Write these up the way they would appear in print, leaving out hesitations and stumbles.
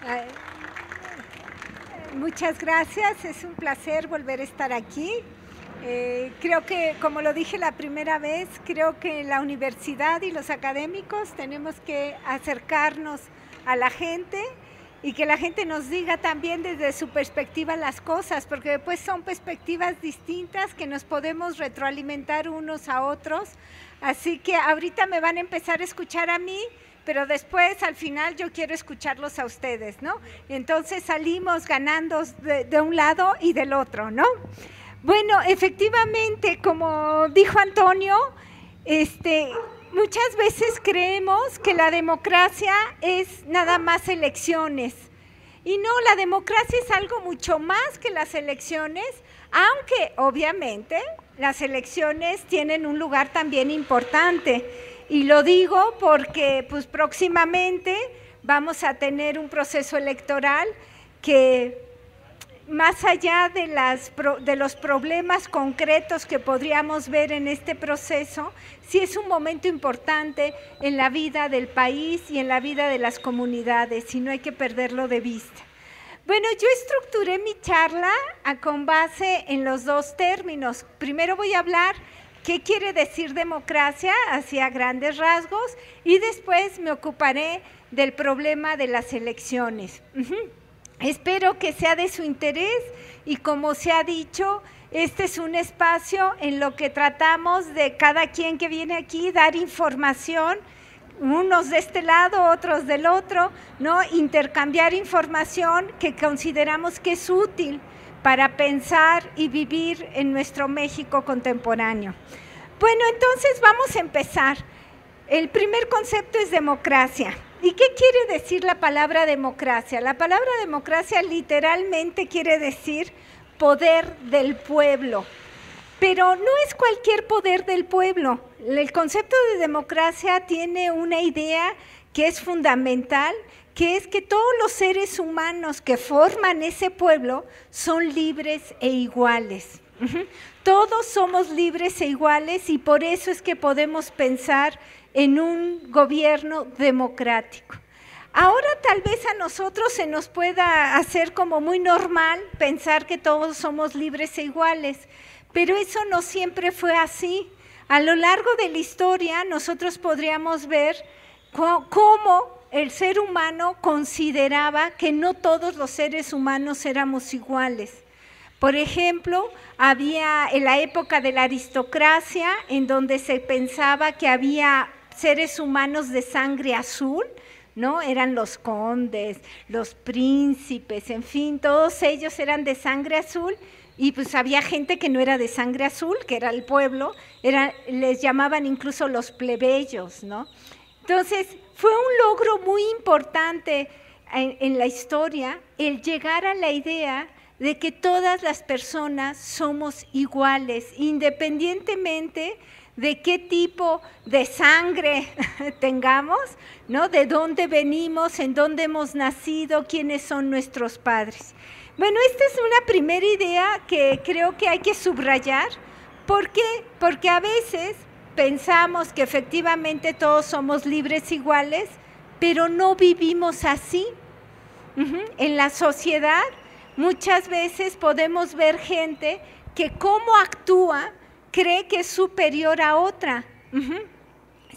Ay, muchas gracias, es un placer volver a estar aquí. Creo que, como lo dije la primera vez, creo que la universidad y los académicos tenemos que acercarnos a la gente y que la gente nos diga también desde su perspectiva las cosas, porque después son perspectivas distintas que nos podemos retroalimentar unos a otros. Así que ahorita me van a empezar a escuchar a mí, pero después al final yo quiero escucharlos a ustedes, ¿no? Entonces salimos ganando de un lado y del otro, ¿no? Bueno, efectivamente, como dijo Antonio, muchas veces creemos que la democracia es nada más elecciones. Y no, la democracia es algo mucho más que las elecciones, aunque obviamente las elecciones tienen un lugar también importante. Y lo digo porque pues, próximamente vamos a tener un proceso electoral que, más allá de los problemas concretos que podríamos ver en este proceso, sí es un momento importante en la vida del país y en la vida de las comunidades, y no hay que perderlo de vista. Bueno, yo estructuré mi charla con base en los dos términos. Primero voy a hablar qué quiere decir democracia, hacia grandes rasgos, y después me ocuparé del problema de las elecciones. Espero que sea de su interés y, como se ha dicho, este es un espacio en lo que tratamos de cada quien que viene aquí dar información, unos de este lado, otros del otro, ¿no? Intercambiar información que consideramos que es útil para pensar y vivir en nuestro México contemporáneo. Bueno, entonces vamos a empezar. El primer concepto es democracia. ¿Y qué quiere decir la palabra democracia? La palabra democracia literalmente quiere decir poder del pueblo, pero no es cualquier poder del pueblo. El concepto de democracia tiene una idea que es fundamental, que es que todos los seres humanos que forman ese pueblo son libres e iguales. Todos somos libres e iguales, y por eso es que podemos pensar en un gobierno democrático. Ahora tal vez a nosotros se nos pueda hacer como muy normal pensar que todos somos libres e iguales, pero eso no siempre fue así. A lo largo de la historia nosotros podríamos ver cómo el ser humano consideraba que no todos los seres humanos éramos iguales. Por ejemplo, había en la época de la aristocracia, en donde se pensaba que había seres humanos de sangre azul, ¿no? Eran los condes, los príncipes, en fin, todos ellos eran de sangre azul, y pues había gente que no era de sangre azul, que era el pueblo, les llamaban incluso los plebeyos, ¿no? Entonces, fue un logro muy importante en la historia el llegar a la idea de que todas las personas somos iguales, independientemente de qué tipo de sangre tengamos, ¿no? De dónde venimos, en dónde hemos nacido, quiénes son nuestros padres. Bueno, esta es una primera idea que creo que hay que subrayar. ¿Por qué? Porque a veces pensamos que efectivamente todos somos libres iguales, pero no vivimos así. En la sociedad muchas veces podemos ver gente que cómo actúa cree que es superior a otra,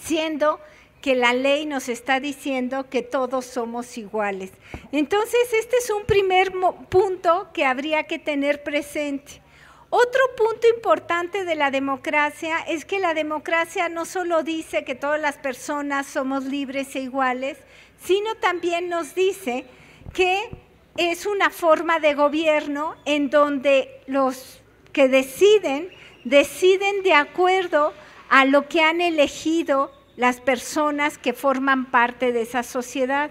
siendo que la ley nos está diciendo que todos somos iguales. Entonces, este es un primer punto que habría que tener presente. Otro punto importante de la democracia es que la democracia no solo dice que todas las personas somos libres e iguales, sino también nos dice que es una forma de gobierno en donde los que deciden de acuerdo a lo que han elegido las personas que forman parte de esa sociedad.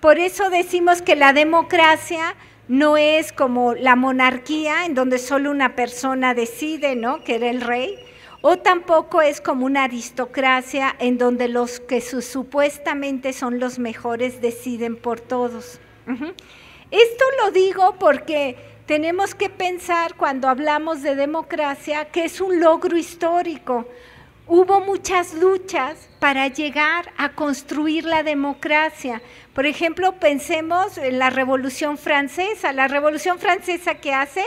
Por eso decimos que la democracia no es como la monarquía, en donde solo una persona decide, ¿no?, que era el rey, o tampoco es como una aristocracia, en donde los que supuestamente son los mejores deciden por todos. Esto lo digo porque tenemos que pensar, cuando hablamos de democracia, que es un logro histórico. hubo muchas luchas para llegar a construir la democracia. Por ejemplo, pensemos en la Revolución Francesa. La Revolución Francesa, ¿qué hace?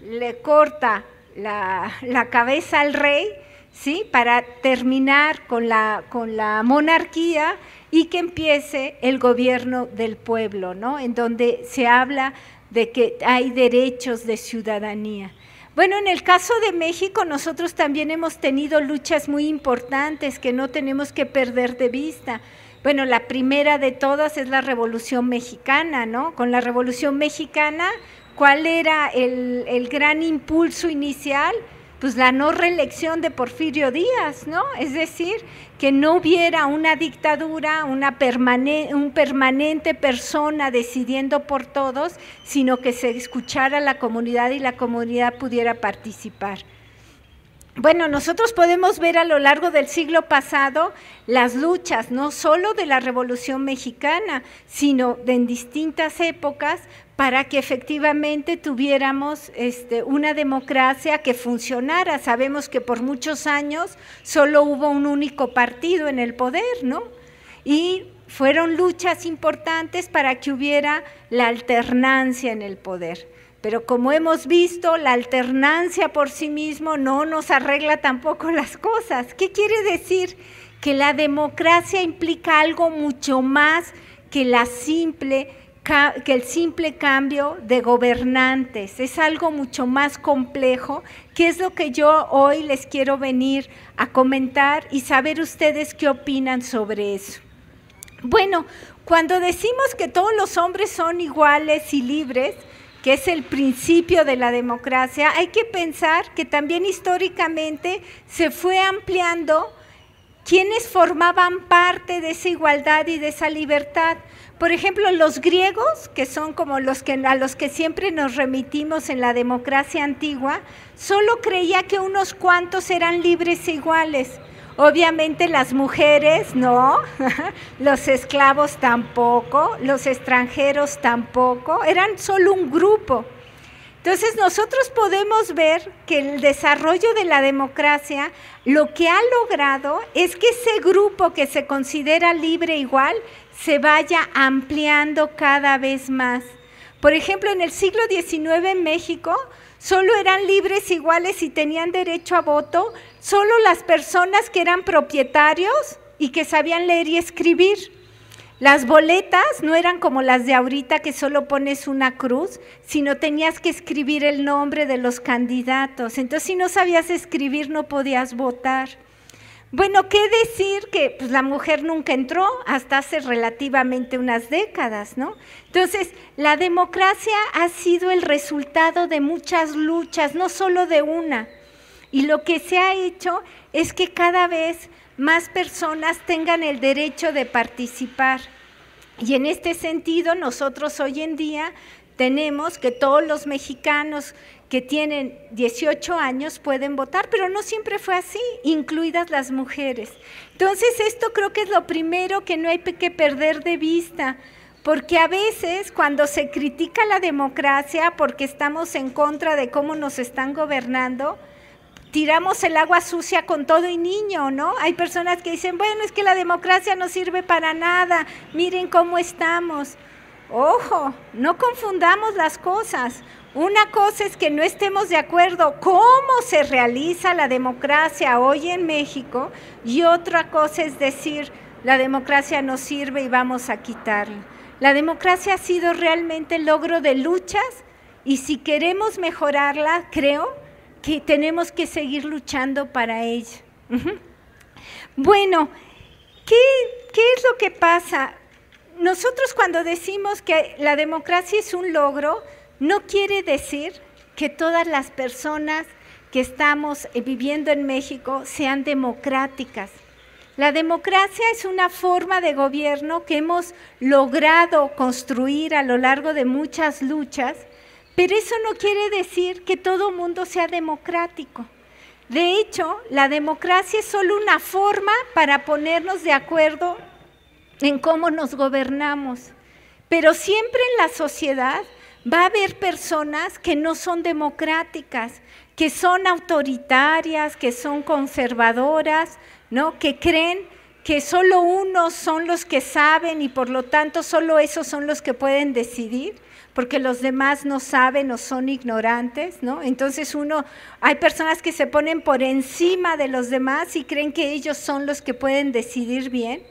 Le corta la cabeza al rey, ¿sí? Para terminar con la monarquía y que empiece el gobierno del pueblo, ¿no? En donde se habla de que hay derechos de ciudadanía. Bueno, en el caso de México, nosotros también hemos tenido luchas muy importantes que no tenemos que perder de vista. Bueno, la primera de todas es la Revolución Mexicana, ¿no? Con la Revolución Mexicana, ¿cuál era el gran impulso inicial? Pues la no reelección de Porfirio Díaz, ¿no? Es decir, que no hubiera una dictadura, un permanente persona decidiendo por todos, sino que se escuchara a la comunidad y la comunidad pudiera participar. Bueno, nosotros podemos ver a lo largo del siglo pasado las luchas, no solo de la Revolución Mexicana, sino en distintas épocas, para que efectivamente tuviéramos una democracia que funcionara. Sabemos que por muchos años solo hubo un único partido en el poder, ¿no? Y fueron luchas importantes para que hubiera la alternancia en el poder. Pero como hemos visto, la alternancia por sí mismo no nos arregla tampoco las cosas. ¿Qué quiere decir? Que la democracia implica algo mucho más que el simple cambio de gobernantes. Es algo mucho más complejo, que es lo que yo hoy les quiero venir a comentar y saber ustedes qué opinan sobre eso. Bueno, cuando decimos que todos los hombres son iguales y libres, que es el principio de la democracia, hay que pensar que también históricamente se fue ampliando quienes formaban parte de esa igualdad y de esa libertad. Por ejemplo, los griegos, que son como a los que siempre nos remitimos en la democracia antigua, solo creía que unos cuantos eran libres e iguales. Obviamente las mujeres no, los esclavos tampoco, los extranjeros tampoco, eran solo un grupo. Entonces nosotros podemos ver que el desarrollo de la democracia lo que ha logrado es que ese grupo que se considera libre e igual se vaya ampliando cada vez más. Por ejemplo, en el siglo XIX en México solo eran libres, iguales y tenían derecho a voto solo las personas que eran propietarios y que sabían leer y escribir. Las boletas no eran como las de ahorita que solo pones una cruz, sino tenías que escribir el nombre de los candidatos. Entonces, si no sabías escribir, no podías votar. Bueno, ¿qué decir? Que pues, la mujer nunca entró hasta hace relativamente unas décadas, ¿no? Entonces, la democracia ha sido el resultado de muchas luchas, no solo de una. Y lo que se ha hecho es que cada vez más personas tengan el derecho de participar. Y en este sentido, nosotros hoy en día tenemos que todos los mexicanos que tienen 18 años pueden votar, pero no siempre fue así, incluidas las mujeres. Entonces, esto creo que es lo primero que no hay que perder de vista, porque a veces cuando se critica la democracia porque estamos en contra de cómo nos están gobernando, tiramos el agua sucia con todo y niño, ¿no? Hay personas que dicen, bueno, es que la democracia no sirve para nada, miren cómo estamos. Ojo, no confundamos las cosas. Una cosa es que no estemos de acuerdo cómo se realiza la democracia hoy en México y otra cosa es decir, la democracia no sirve y vamos a quitarla. La democracia ha sido realmente el logro de luchas y si queremos mejorarla, creo que tenemos que seguir luchando para ello. Bueno, ¿qué es lo que pasa? Nosotros cuando decimos que la democracia es un logro, no quiere decir que todas las personas que estamos viviendo en México sean democráticas. La democracia es una forma de gobierno que hemos logrado construir a lo largo de muchas luchas, pero eso no quiere decir que todo mundo sea democrático. De hecho, la democracia es solo una forma para ponernos de acuerdo en cómo nos gobernamos. Pero siempre en la sociedad va a haber personas que no son democráticas, que son autoritarias, que son conservadoras, ¿no? Que creen que solo unos son los que saben y por lo tanto solo esos son los que pueden decidir, porque los demás no saben o son ignorantes, ¿no? Entonces hay personas que se ponen por encima de los demás y creen que ellos son los que pueden decidir bien,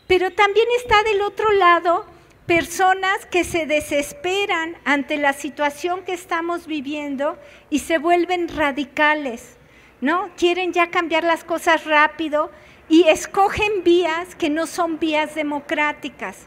pero también está del otro lado personas que se desesperan ante la situación que estamos viviendo y se vuelven radicales, ¿no? Quieren ya cambiar las cosas rápido y escogen vías que no son vías democráticas,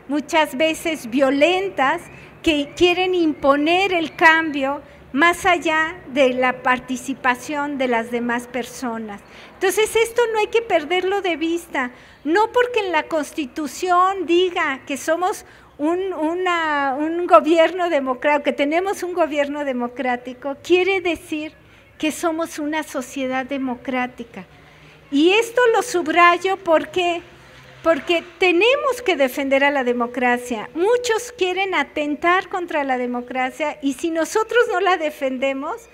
muchas veces violentas, que quieren imponer el cambio más allá de la participación de las demás personas. Entonces esto no hay que perderlo de vista, no porque en la Constitución diga que somos un gobierno democrático, que tenemos un gobierno democrático, quiere decir que somos una sociedad democrática. Y esto lo subrayo porque tenemos que defender a la democracia. Muchos quieren atentar contra la democracia y si nosotros no la defendemos,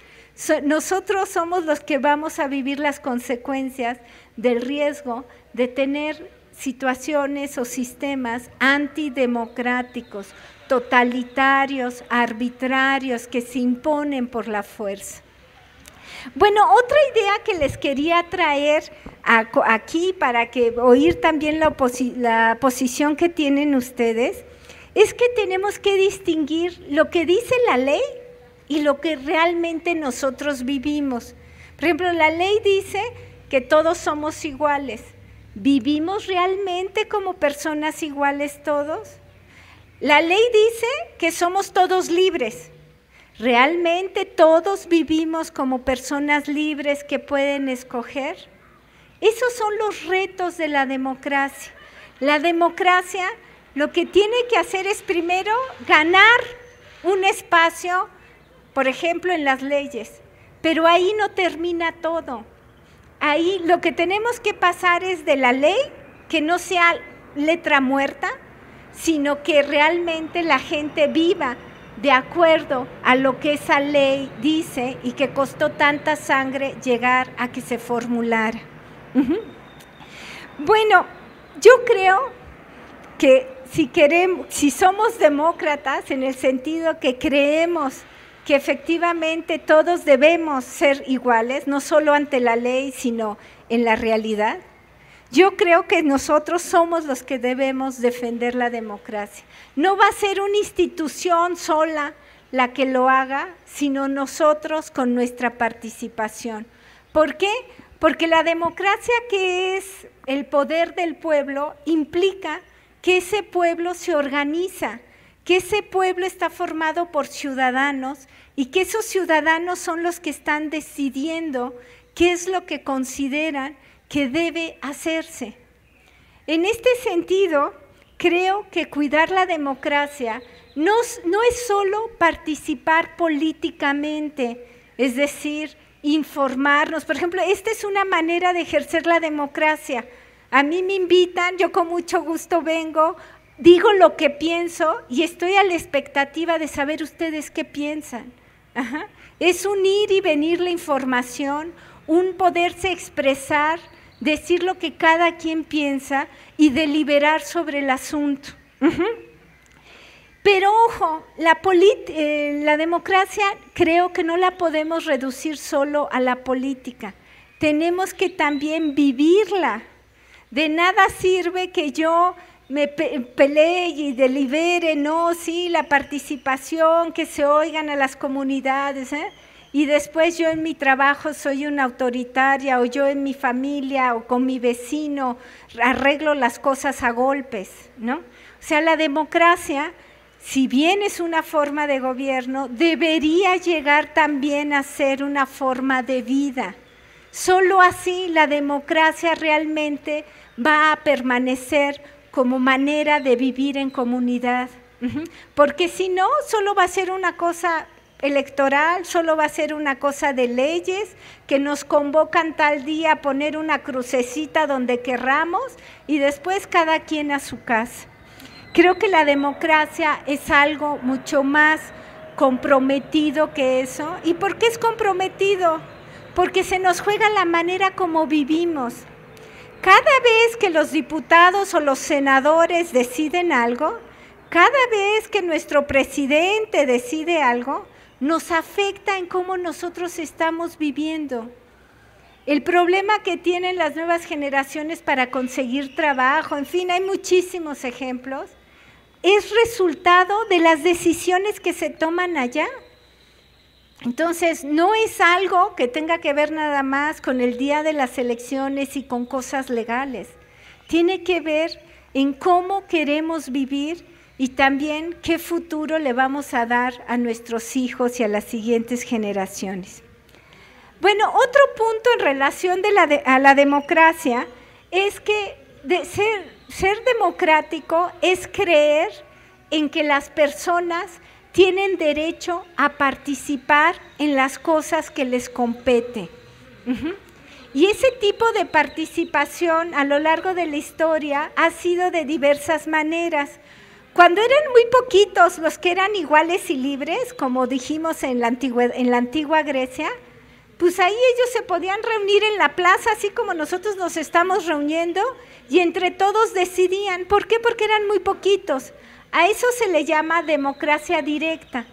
nosotros somos los que vamos a vivir las consecuencias del riesgo de tener situaciones o sistemas antidemocráticos, totalitarios, arbitrarios, que se imponen por la fuerza. Bueno, otra idea que les quería traer aquí para oír también la posición que tienen ustedes, es que tenemos que distinguir lo que dice la ley y lo que realmente nosotros vivimos. Por ejemplo, la ley dice que todos somos iguales. ¿Vivimos realmente como personas iguales todos? La ley dice que somos todos libres. ¿Realmente todos vivimos como personas libres que pueden escoger? Esos son los retos de la democracia. La democracia lo que tiene que hacer es primero ganar un espacio, por ejemplo, en las leyes, pero ahí no termina todo. Ahí lo que tenemos que pasar es de la ley, que no sea letra muerta, sino que realmente la gente viva de acuerdo a lo que esa ley dice y que costó tanta sangre llegar a que se formulara. Bueno, yo creo que si somos demócratas, en el sentido que creemos que efectivamente todos debemos ser iguales, no solo ante la ley, sino en la realidad, yo creo que nosotros somos los que debemos defender la democracia. No va a ser una institución sola la que lo haga, sino nosotros con nuestra participación. ¿Por qué? Porque la democracia, que es el poder del pueblo, implica que ese pueblo se organiza, que ese pueblo está formado por ciudadanos y que esos ciudadanos son los que están decidiendo qué es lo que consideran que debe hacerse. En este sentido, creo que cuidar la democracia no es solo participar políticamente, es decir, informarnos. Por ejemplo, esta es una manera de ejercer la democracia. A mí me invitan, yo con mucho gusto vengo, digo lo que pienso y estoy a la expectativa de saber ustedes qué piensan. Es un ir y venir la información, un poderse expresar, decir lo que cada quien piensa y deliberar sobre el asunto. Pero ojo, la democracia creo que no la podemos reducir solo a la política. Tenemos que también vivirla. De nada sirve que yo me pelee y delibere, no, sí, la participación, que se oigan a las comunidades, y después yo en mi trabajo soy una autoritaria, o yo en mi familia o con mi vecino arreglo las cosas a golpes, ¿no? O sea, la democracia, si bien es una forma de gobierno, debería llegar también a ser una forma de vida. Solo así la democracia realmente va a permanecer como manera de vivir en comunidad, porque si no, solo va a ser una cosa electoral, solo va a ser una cosa de leyes que nos convocan tal día a poner una crucecita donde querramos y después cada quien a su casa. Creo que la democracia es algo mucho más comprometido que eso. ¿Y por qué es comprometido? Porque se nos juega la manera como vivimos. Cada vez que los diputados o los senadores deciden algo, cada vez que nuestro presidente decide algo, nos afecta en cómo nosotros estamos viviendo. El problema que tienen las nuevas generaciones para conseguir trabajo, en fin, hay muchísimos ejemplos, es resultado de las decisiones que se toman allá. Entonces, no es algo que tenga que ver nada más con el día de las elecciones y con cosas legales. Tiene que ver en cómo queremos vivir y también qué futuro le vamos a dar a nuestros hijos y a las siguientes generaciones. Bueno, otro punto en relación a la democracia es que ser democrático es creer en que las personas tienen derecho a participar en las cosas que les compete. Y ese tipo de participación a lo largo de la historia ha sido de diversas maneras. Cuando eran muy poquitos los que eran iguales y libres, como dijimos en la antigua Grecia, pues ahí ellos se podían reunir en la plaza, así como nosotros nos estamos reuniendo, y entre todos decidían. ¿Por qué? Porque eran muy poquitos. A eso se le llama democracia directa.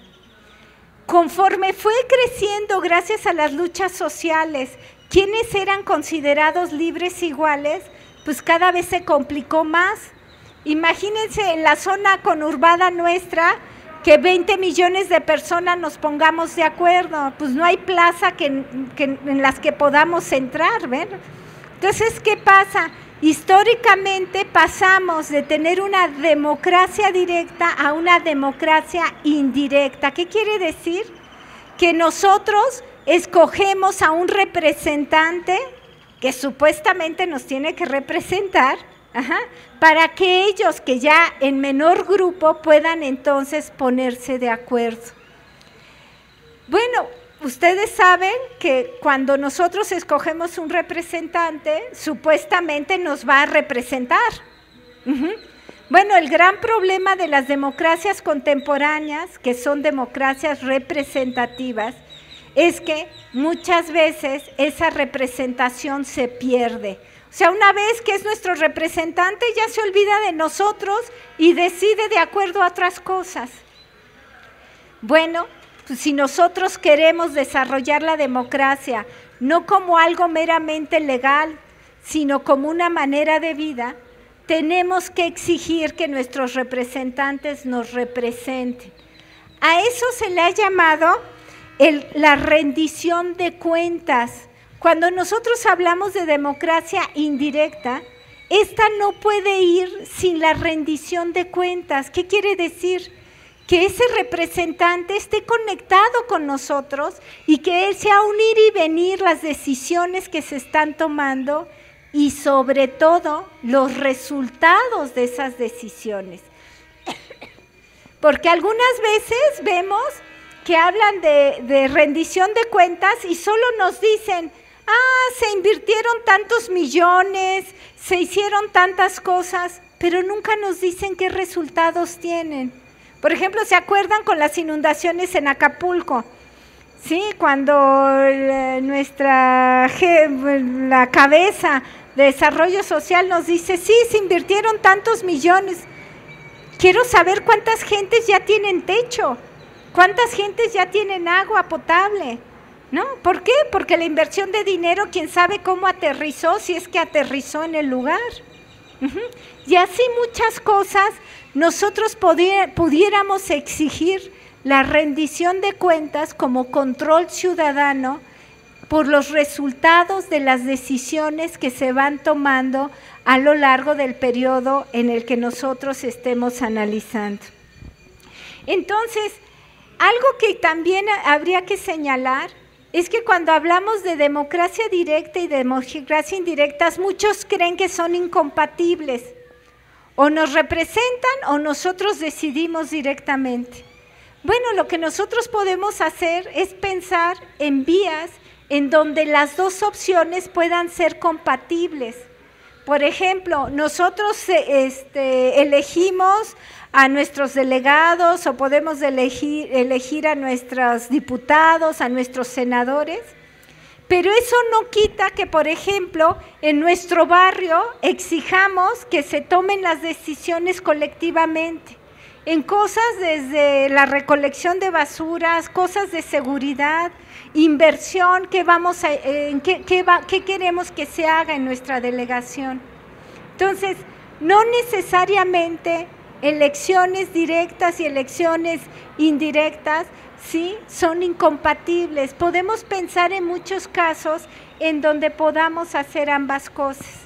Conforme fue creciendo, gracias a las luchas sociales, quienes eran considerados libres iguales, pues cada vez se complicó más. Imagínense en la zona conurbada nuestra, que 20 millones de personas nos pongamos de acuerdo, pues no hay plaza en las que podamos entrar, ¿ven? Entonces, ¿qué pasa? Históricamente pasamos de tener una democracia directa a una democracia indirecta. ¿Qué quiere decir? Que nosotros escogemos a un representante que supuestamente nos tiene que representar, para que ellos que ya en menor grupo puedan entonces ponerse de acuerdo. Bueno, ustedes saben que cuando nosotros escogemos un representante, supuestamente nos va a representar. Bueno, el gran problema de las democracias contemporáneas, que son democracias representativas, es que muchas veces esa representación se pierde. O sea, una vez que es nuestro representante, ya se olvida de nosotros y decide de acuerdo a otras cosas. Bueno, pues si nosotros queremos desarrollar la democracia, no como algo meramente legal, sino como una manera de vida, tenemos que exigir que nuestros representantes nos representen. A eso se le ha llamado la rendición de cuentas. Cuando nosotros hablamos de democracia indirecta, esta no puede ir sin la rendición de cuentas. ¿Qué quiere decir? Que ese representante esté conectado con nosotros y que él sea un ir y venir las decisiones que se están tomando y sobre todo los resultados de esas decisiones. Porque algunas veces vemos que hablan de rendición de cuentas y solo nos dicen, se invirtieron tantos millones, se hicieron tantas cosas, pero nunca nos dicen qué resultados tienen. Por ejemplo, ¿se acuerdan con las inundaciones en Acapulco? Sí, cuando la cabeza de desarrollo social nos dice, sí, se invirtieron tantos millones. Quiero saber cuántas gentes ya tienen techo, cuántas gentes ya tienen agua potable. ¿No? ¿Por qué? Porque la inversión de dinero, quién sabe cómo aterrizó, si es que aterrizó en el lugar. Y así muchas cosas, nosotros pudiéramos exigir la rendición de cuentas como control ciudadano por los resultados de las decisiones que se van tomando a lo largo del periodo en el que nosotros estemos analizando. Entonces, algo que también habría que señalar es que cuando hablamos de democracia directa y democracia indirecta, muchos creen que son incompatibles. O nos representan o nosotros decidimos directamente. Bueno, lo que nosotros podemos hacer es pensar en vías en donde las dos opciones puedan ser compatibles. Por ejemplo, nosotros elegimos a nuestros delegados o podemos elegir a nuestros diputados, a nuestros senadores, pero eso no quita que, por ejemplo, en nuestro barrio exijamos que se tomen las decisiones colectivamente, en cosas desde la recolección de basuras, cosas de seguridad, inversión, qué queremos que se haga en nuestra delegación. Entonces, no necesariamente elecciones directas y elecciones indirectas, sí, son incompatibles. Podemos pensar en muchos casos en donde podamos hacer ambas cosas.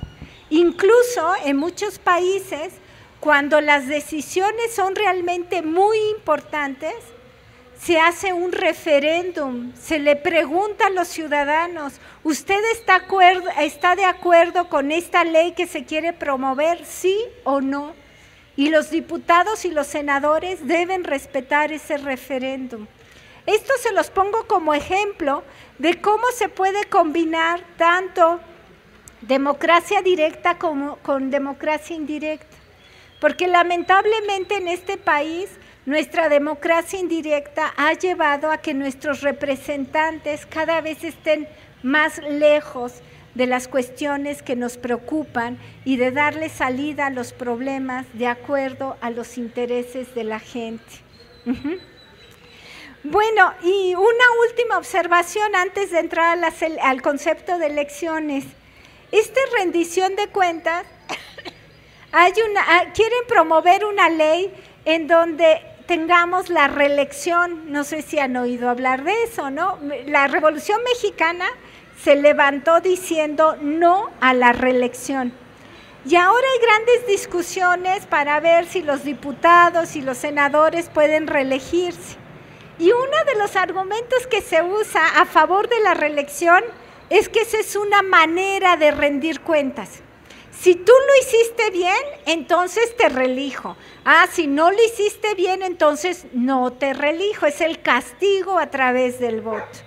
Incluso en muchos países, cuando las decisiones son realmente muy importantes, se hace un referéndum, se le pregunta a los ciudadanos, ¿usted está de acuerdo con esta ley que se quiere promover, sí o no? Y los diputados y los senadores deben respetar ese referéndum. Esto se los pongo como ejemplo de cómo se puede combinar tanto democracia directa como con democracia indirecta. Porque lamentablemente en este país nuestra democracia indirecta ha llevado a que nuestros representantes cada vez estén más lejos de las cuestiones que nos preocupan y de darle salida a los problemas de acuerdo a los intereses de la gente. Bueno, y una última observación antes de entrar al concepto de elecciones. Esta rendición de cuentas, quieren promover una ley en donde tengamos la reelección. No sé si han oído hablar de eso, ¿no? La Revolución Mexicana se levantó diciendo no a la reelección. Y ahora hay grandes discusiones para ver si los diputados y los senadores pueden reelegirse. Y uno de los argumentos que se usa a favor de la reelección es que esa es una manera de rendir cuentas. Si tú lo hiciste bien, entonces te reelijo. Si no lo hiciste bien, entonces no te reelijo. Es el castigo a través del voto.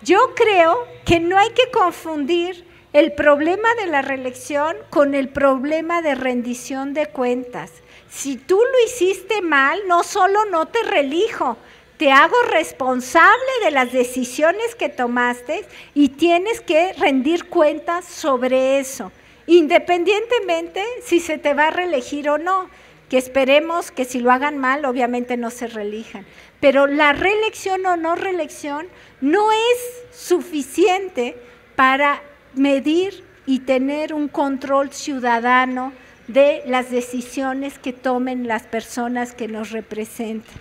Yo creo que no hay que confundir el problema de la reelección con el problema de rendición de cuentas. Si tú lo hiciste mal, no solo no te reelijo, te hago responsable de las decisiones que tomaste y tienes que rendir cuentas sobre eso, independientemente si se te va a reelegir o no, que esperemos que si lo hagan mal, obviamente no se reelijan. Pero la reelección o no reelección no es suficiente para medir y tener un control ciudadano de las decisiones que tomen las personas que nos representan.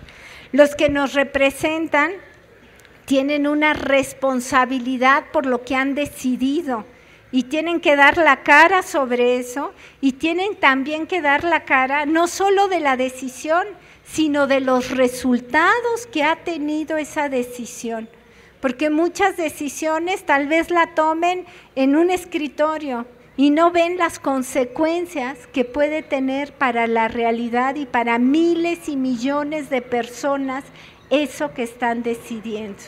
Los que nos representan tienen una responsabilidad por lo que han decidido y tienen que dar la cara sobre eso y tienen también que dar la cara no solo de la decisión, sino de los resultados que ha tenido esa decisión. Porque muchas decisiones tal vez la tomen en un escritorio y no ven las consecuencias que puede tener para la realidad y para miles y millones de personas eso que están decidiendo.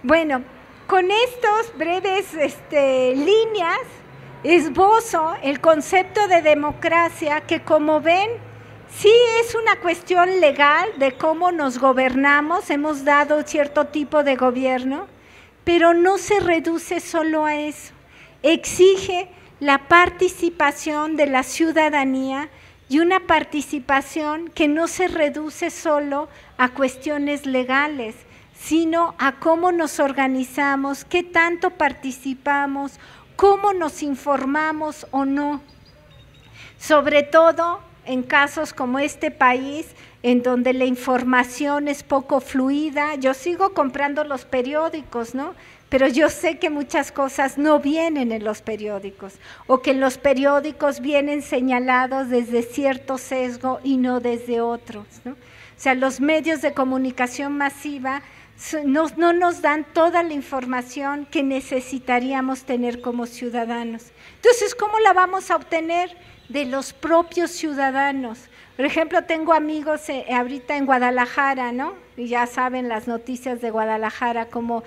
Bueno, con estos breves líneas esbozo el concepto de democracia que, como ven, sí es una cuestión legal de cómo nos gobernamos, hemos dado cierto tipo de gobierno, pero no se reduce solo a eso, exige la participación de la ciudadanía y una participación que no se reduce solo a cuestiones legales, sino a cómo nos organizamos, qué tanto participamos, cómo nos informamos o no. Sobre todo en casos como este país, en donde la información es poco fluida. Yo sigo comprando los periódicos, ¿no? Pero yo sé que muchas cosas no vienen en los periódicos, o que en los periódicos vienen señalados desde cierto sesgo y no desde otros, ¿no? O sea, los medios de comunicación masiva no nos dan toda la información que necesitaríamos tener como ciudadanos. Entonces, ¿cómo la vamos a obtener? De los propios ciudadanos. Por ejemplo, tengo amigos ahorita en Guadalajara, ¿no? Y ya saben las noticias de Guadalajara, cómo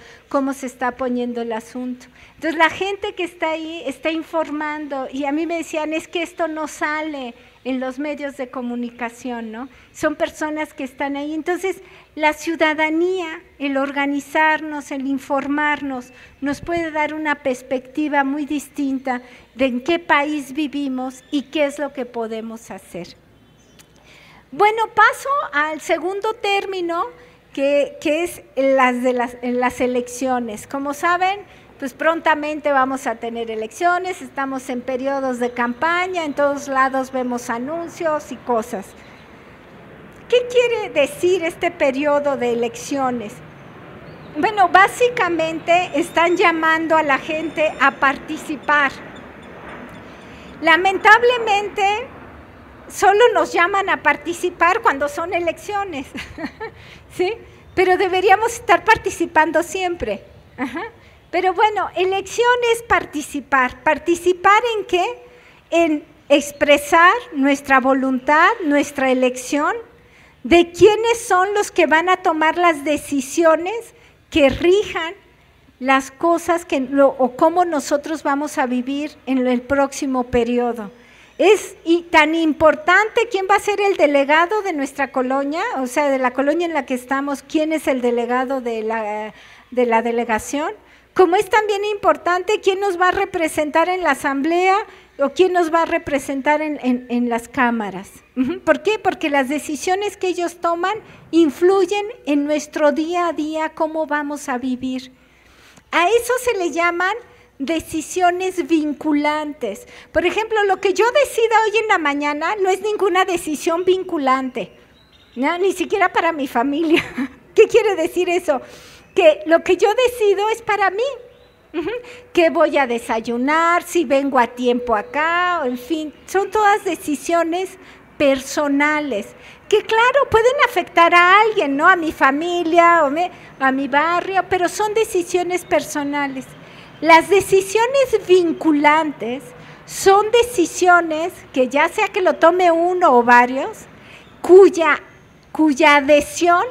se está poniendo el asunto. Entonces, la gente que está ahí está informando, y a mí me decían, es que esto no sale en los medios de comunicación, ¿no? Son personas que están ahí. Entonces, la ciudadanía, el organizarnos, el informarnos, nos puede dar una perspectiva muy distinta de en qué país vivimos y qué es lo que podemos hacer. Bueno, paso al segundo término, que es las elecciones. Como saben, pues prontamente vamos a tener elecciones, estamos en periodos de campaña, en todos lados vemos anuncios y cosas. ¿Qué quiere decir este periodo de elecciones? Bueno, básicamente están llamando a la gente a participar. Lamentablemente, solo nos llaman a participar cuando son elecciones, ¿sí? Pero deberíamos estar participando siempre. Ajá. Pero bueno, elección es participar. ¿Participar en qué? En expresar nuestra voluntad, nuestra elección, de quiénes son los que van a tomar las decisiones que rijan las cosas o cómo nosotros vamos a vivir en el próximo periodo. Es tan importante quién va a ser el delegado de nuestra colonia, o sea, de la colonia en la que estamos, quién es el delegado de la delegación, como es también importante quién nos va a representar en la asamblea o quién nos va a representar en las cámaras. ¿Por qué? Porque las decisiones que ellos toman influyen en nuestro día a día, cómo vamos a vivir. A eso se le llaman decisiones vinculantes. Por ejemplo, lo que yo decida hoy en la mañana no es ninguna decisión vinculante, ¿no? Ni siquiera para mi familia. ¿Qué quiere decir eso? Que lo que yo decido es para mí. ¿Qué voy a desayunar? Si vengo a tiempo acá, en fin, son todas decisiones personales, que claro, pueden afectar a alguien, ¿no? A mi familia, o a mi barrio, pero son decisiones personales. Las decisiones vinculantes son decisiones que ya sea que lo tome uno o varios, cuya adhesión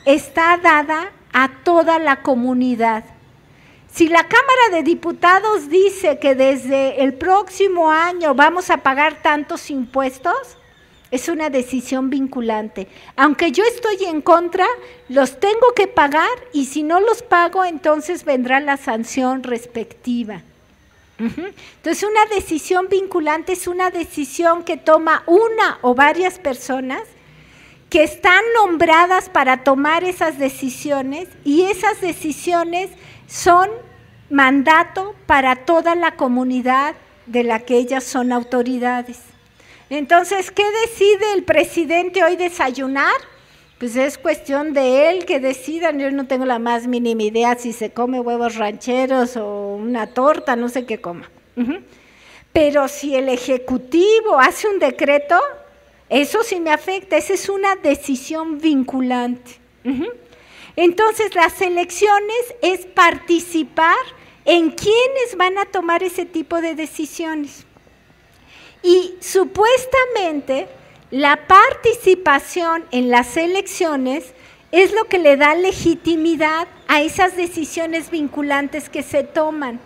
está dada a toda la comunidad. Si la Cámara de Diputados dice que desde el próximo año vamos a pagar tantos impuestos, es una decisión vinculante. Aunque yo estoy en contra, los tengo que pagar y si no los pago, entonces vendrá la sanción respectiva. Entonces, una decisión vinculante es una decisión que toma una o varias personas que están nombradas para tomar esas decisiones y esas decisiones son mandato para toda la comunidad de la que ellas son autoridades. Entonces, ¿qué decide el presidente hoy desayunar? Pues es cuestión de él que decidan. Yo no tengo la más mínima idea si se come huevos rancheros o una torta, no sé qué coma. Pero si el Ejecutivo hace un decreto, eso sí me afecta, esa es una decisión vinculante. Entonces, las elecciones es participar en quiénes van a tomar ese tipo de decisiones. Y supuestamente la participación en las elecciones es lo que le da legitimidad a esas decisiones vinculantes que se toman.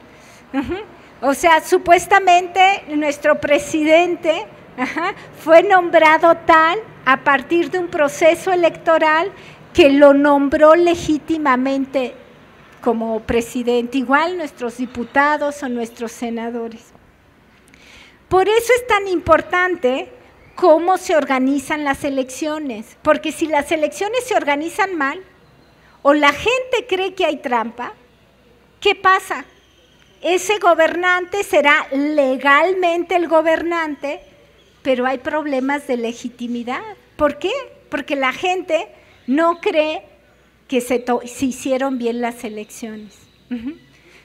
O sea, supuestamente nuestro presidente fue nombrado tal a partir de un proceso electoral que lo nombró legítimamente como presidente, igual nuestros diputados o nuestros senadores. Por eso es tan importante cómo se organizan las elecciones, porque si las elecciones se organizan mal o la gente cree que hay trampa, ¿qué pasa? Ese gobernante será legalmente el gobernante, pero hay problemas de legitimidad. ¿Por qué? Porque la gente no cree que se hicieron bien las elecciones.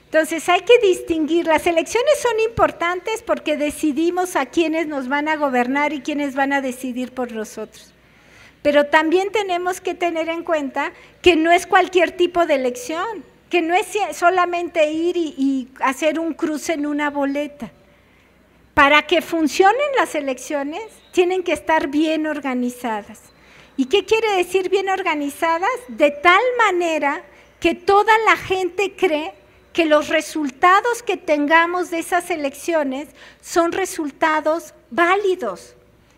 Entonces hay que distinguir, las elecciones son importantes porque decidimos a quiénes nos van a gobernar y quiénes van a decidir por nosotros. Pero también tenemos que tener en cuenta que no es cualquier tipo de elección, que no es solamente ir y hacer un cruce en una boleta. Para que funcionen las elecciones, tienen que estar bien organizadas. ¿Y qué quiere decir bien organizadas? De tal manera que toda la gente cree que los resultados que tengamos de esas elecciones son resultados válidos.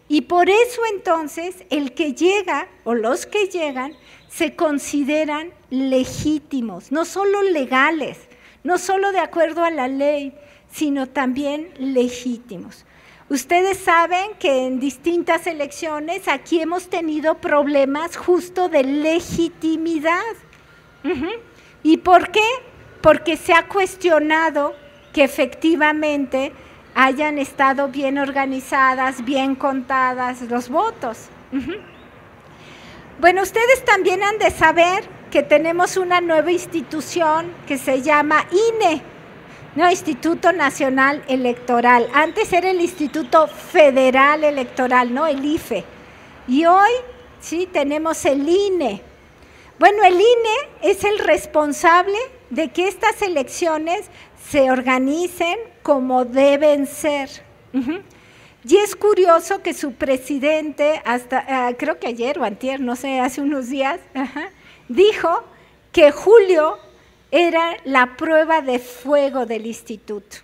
Y por eso entonces el que llega o los que llegan se consideran legítimos, no solo legales, no solo de acuerdo a la ley, sino también legítimos. Ustedes saben que en distintas elecciones aquí hemos tenido problemas justo de legitimidad. ¿Y por qué? Porque se ha cuestionado que efectivamente hayan estado bien organizadas, bien contadas los votos. Bueno, ustedes también han de saber que tenemos una nueva institución que se llama INE, ¿no? Instituto Nacional Electoral. Antes era el Instituto Federal Electoral, ¿no? El IFE. Y hoy, sí, tenemos el INE. Bueno, el INE es el responsable de que estas elecciones se organicen como deben ser. Y es curioso que su presidente, hasta creo que ayer o antier, no sé, hace unos días, dijo que julio era la prueba de fuego del instituto.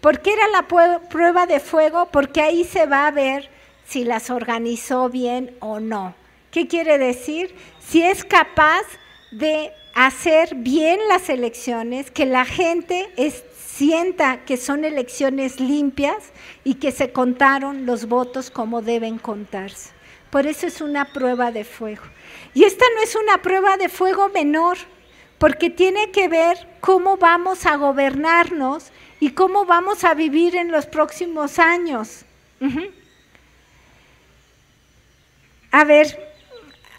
¿Por qué era la prueba de fuego? Porque ahí se va a ver si las organizó bien o no. ¿Qué quiere decir? Si es capaz de hacer bien las elecciones, que la gente sienta que son elecciones limpias y que se contaron los votos como deben contarse. Por eso es una prueba de fuego. Y esta no es una prueba de fuego menor, porque tiene que ver cómo vamos a gobernarnos y cómo vamos a vivir en los próximos años. A ver,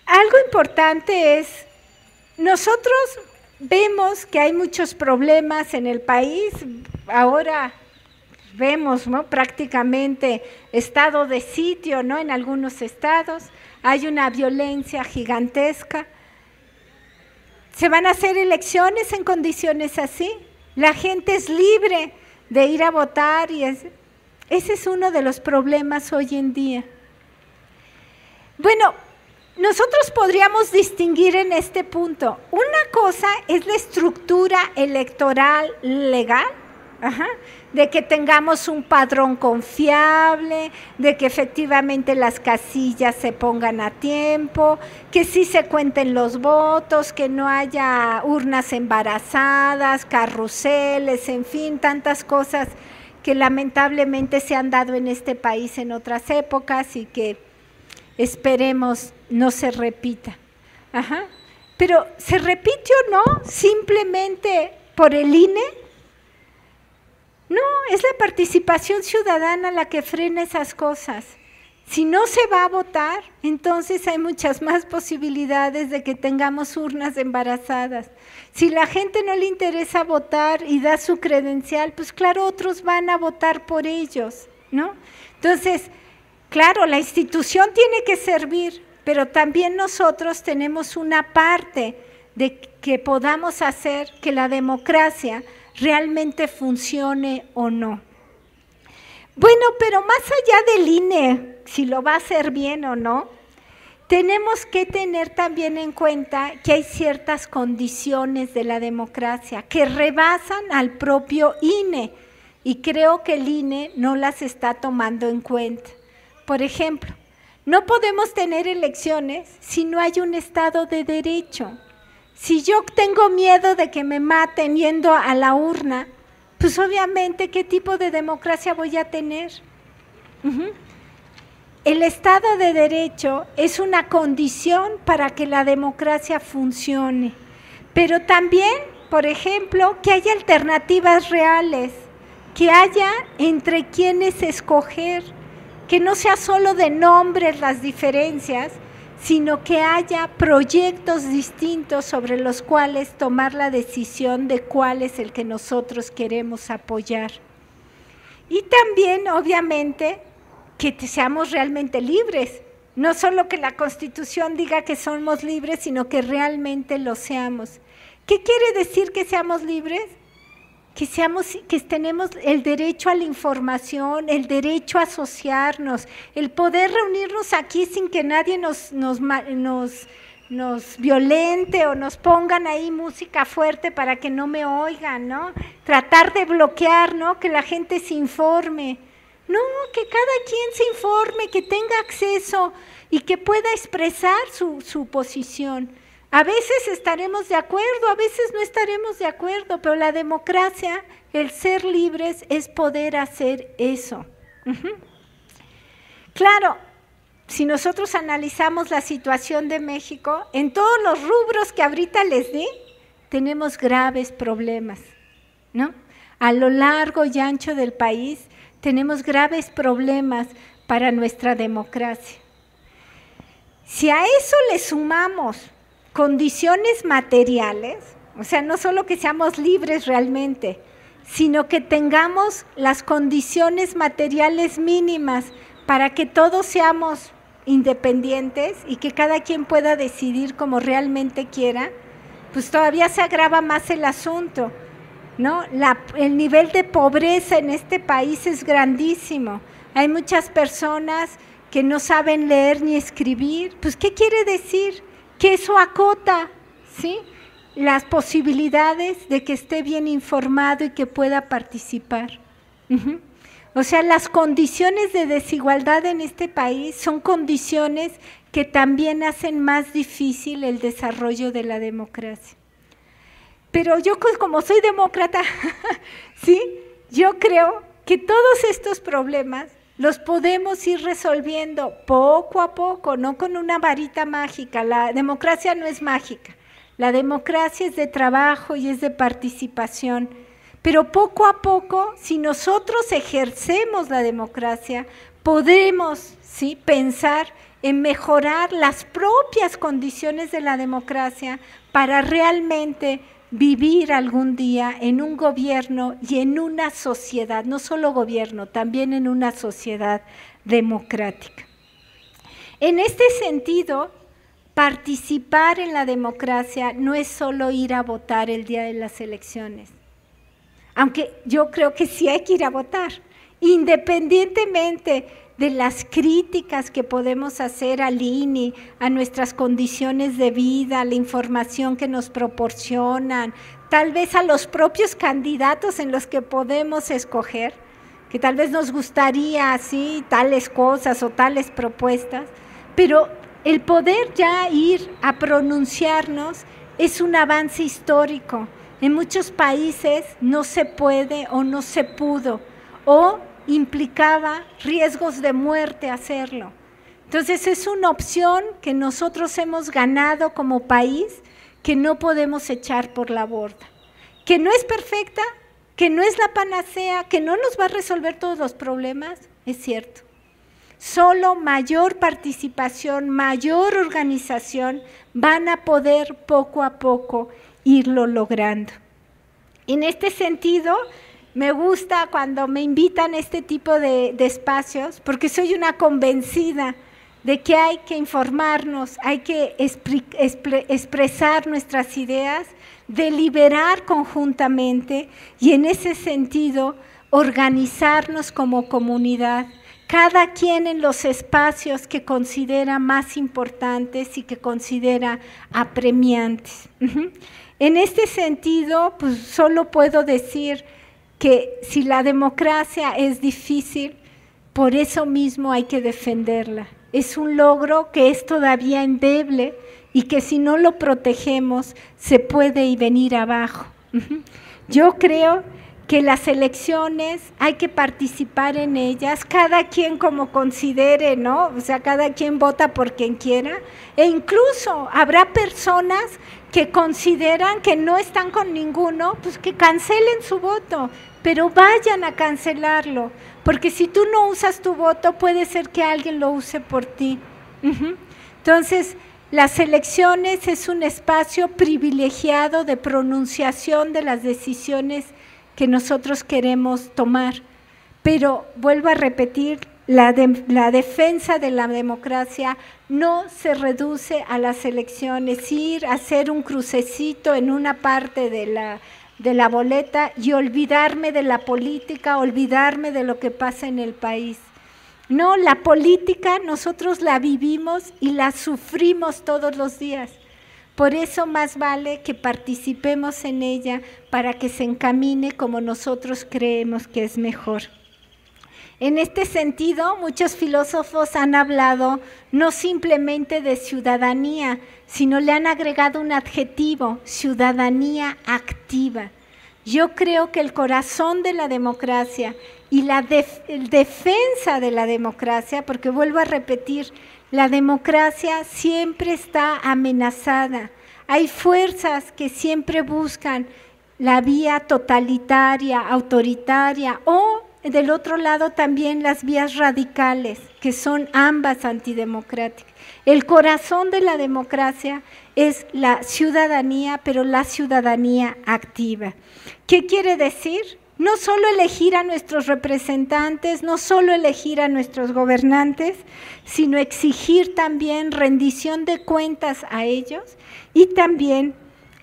algo importante es, nosotros vemos que hay muchos problemas en el país, ahora vemos, ¿no?, prácticamente estado de sitio, ¿no?, en algunos estados, hay una violencia gigantesca. ¿Se van a hacer elecciones en condiciones así? La gente es libre de ir a votar y ese es uno de los problemas hoy en día. Bueno, nosotros podríamos distinguir en este punto, una cosa es la estructura electoral legal, de que tengamos un padrón confiable, de que efectivamente las casillas se pongan a tiempo, que sí se cuenten los votos, que no haya urnas embarazadas, carruseles, en fin, tantas cosas que lamentablemente se han dado en este país en otras épocas y que esperemos no se repita. Pero ¿se repite o no simplemente por el INE? No, es la participación ciudadana la que frena esas cosas. Si no se va a votar, entonces hay muchas más posibilidades de que tengamos urnas embarazadas. Si la gente no le interesa votar y da su credencial, pues claro, otros van a votar por ellos, ¿no? Entonces, claro, la institución tiene que servir, pero también nosotros tenemos una parte de que podamos hacer que la democracia realmente funcione o no. Bueno, pero más allá del INE, si lo va a hacer bien o no, tenemos que tener también en cuenta que hay ciertas condiciones de la democracia que rebasan al propio INE y creo que el INE no las está tomando en cuenta. Por ejemplo, no podemos tener elecciones si no hay un Estado de Derecho. Si yo tengo miedo de que me maten yendo a la urna, pues obviamente, ¿qué tipo de democracia voy a tener? El Estado de Derecho es una condición para que la democracia funcione, pero también, por ejemplo, que haya alternativas reales, que haya entre quienes escoger, que no sea solo de nombres las diferencias, sino que haya proyectos distintos sobre los cuales tomar la decisión de cuál es el que nosotros queremos apoyar. Y también, obviamente, que seamos realmente libres, no solo que la Constitución diga que somos libres, sino que realmente lo seamos. ¿Qué quiere decir que seamos libres? que tenemos el derecho a la información, el derecho a asociarnos, el poder reunirnos aquí sin que nadie nos violente o nos pongan ahí música fuerte para que no me oigan, ¿no? Tratar de bloquear, ¿no? Que la gente se informe. No, que cada quien se informe, que tenga acceso y que pueda expresar su posición. A veces estaremos de acuerdo, a veces no estaremos de acuerdo, pero la democracia, el ser libres, es poder hacer eso. Claro, si nosotros analizamos la situación de México, en todos los rubros que ahorita les di, tenemos graves problemas, ¿no? A lo largo y ancho del país tenemos graves problemas para nuestra democracia. Si a eso le sumamos condiciones materiales, o sea, no solo que seamos libres realmente, sino que tengamos las condiciones materiales mínimas para que todos seamos independientes y que cada quien pueda decidir como realmente quiera, pues todavía se agrava más el asunto, ¿no? El nivel de pobreza en este país es grandísimo. Hay muchas personas que no saben leer ni escribir. Pues, ¿qué quiere decir? Que eso acota, ¿sí?, las posibilidades de que esté bien informado y que pueda participar. O sea, las condiciones de desigualdad en este país son condiciones que también hacen más difícil el desarrollo de la democracia. Pero yo, como soy demócrata, ¿sí?, yo creo que todos estos problemas los podemos ir resolviendo poco a poco, no con una varita mágica. La democracia no es mágica, la democracia es de trabajo y es de participación, pero poco a poco, si nosotros ejercemos la democracia, podremos, ¿sí?, pensar en mejorar las propias condiciones de la democracia para realmente vivir algún día en un gobierno y en una sociedad, no solo gobierno, también en una sociedad democrática. En este sentido, participar en la democracia no es solo ir a votar el día de las elecciones, aunque yo creo que sí hay que ir a votar, independientemente de las críticas que podemos hacer al INE, a nuestras condiciones de vida, a la información que nos proporcionan, tal vez a los propios candidatos en los que podemos escoger, que tal vez nos gustaría así tales cosas o tales propuestas, pero el poder ya ir a pronunciarnos es un avance histórico. En muchos países no se puede o no se pudo, o implicaba riesgos de muerte hacerlo. Entonces es una opción que nosotros hemos ganado como país, que no podemos echar por la borda, que no es perfecta, que no es la panacea, que no nos va a resolver todos los problemas, es cierto. Solo mayor participación, mayor organización van a poder poco a poco irlo logrando. En este sentido, me gusta cuando me invitan a este tipo de espacios, porque soy una convencida de que hay que informarnos, hay que expresar nuestras ideas, deliberar conjuntamente y en ese sentido organizarnos como comunidad, cada quien en los espacios que considera más importantes y que considera apremiantes. En este sentido, pues solo puedo decir que si la democracia es difícil, por eso mismo hay que defenderla. Es un logro que es todavía endeble y que si no lo protegemos se puede venir abajo. Yo creo que las elecciones hay que participar en ellas, cada quien como considere, ¿no? O sea, cada quien vota por quien quiera, e incluso habrá personas que consideran que no están con ninguno, pues que cancelen su voto, pero vayan a cancelarlo, porque si tú no usas tu voto, puede ser que alguien lo use por ti. Entonces, las elecciones es un espacio privilegiado de pronunciación de las decisiones que nosotros queremos tomar, pero vuelvo a repetir, la defensa de la democracia no se reduce a las elecciones, ir a hacer un crucecito en una parte de de la boleta y olvidarme de la política, olvidarme de lo que pasa en el país. No, la política nosotros la vivimos y la sufrimos todos los días. Por eso más vale que participemos en ella para que se encamine como nosotros creemos que es mejor. En este sentido, muchos filósofos han hablado no simplemente de ciudadanía, sino le han agregado un adjetivo, ciudadanía activa. Yo creo que el corazón de la democracia y la defensa de la democracia, porque vuelvo a repetir, la democracia siempre está amenazada. Hay fuerzas que siempre buscan la vía totalitaria, autoritaria, o del otro lado también las vías radicales, que son ambas antidemocráticas. El corazón de la democracia es la ciudadanía, pero la ciudadanía activa. ¿Qué quiere decir? No solo elegir a nuestros representantes, no solo elegir a nuestros gobernantes, sino exigir también rendición de cuentas a ellos y también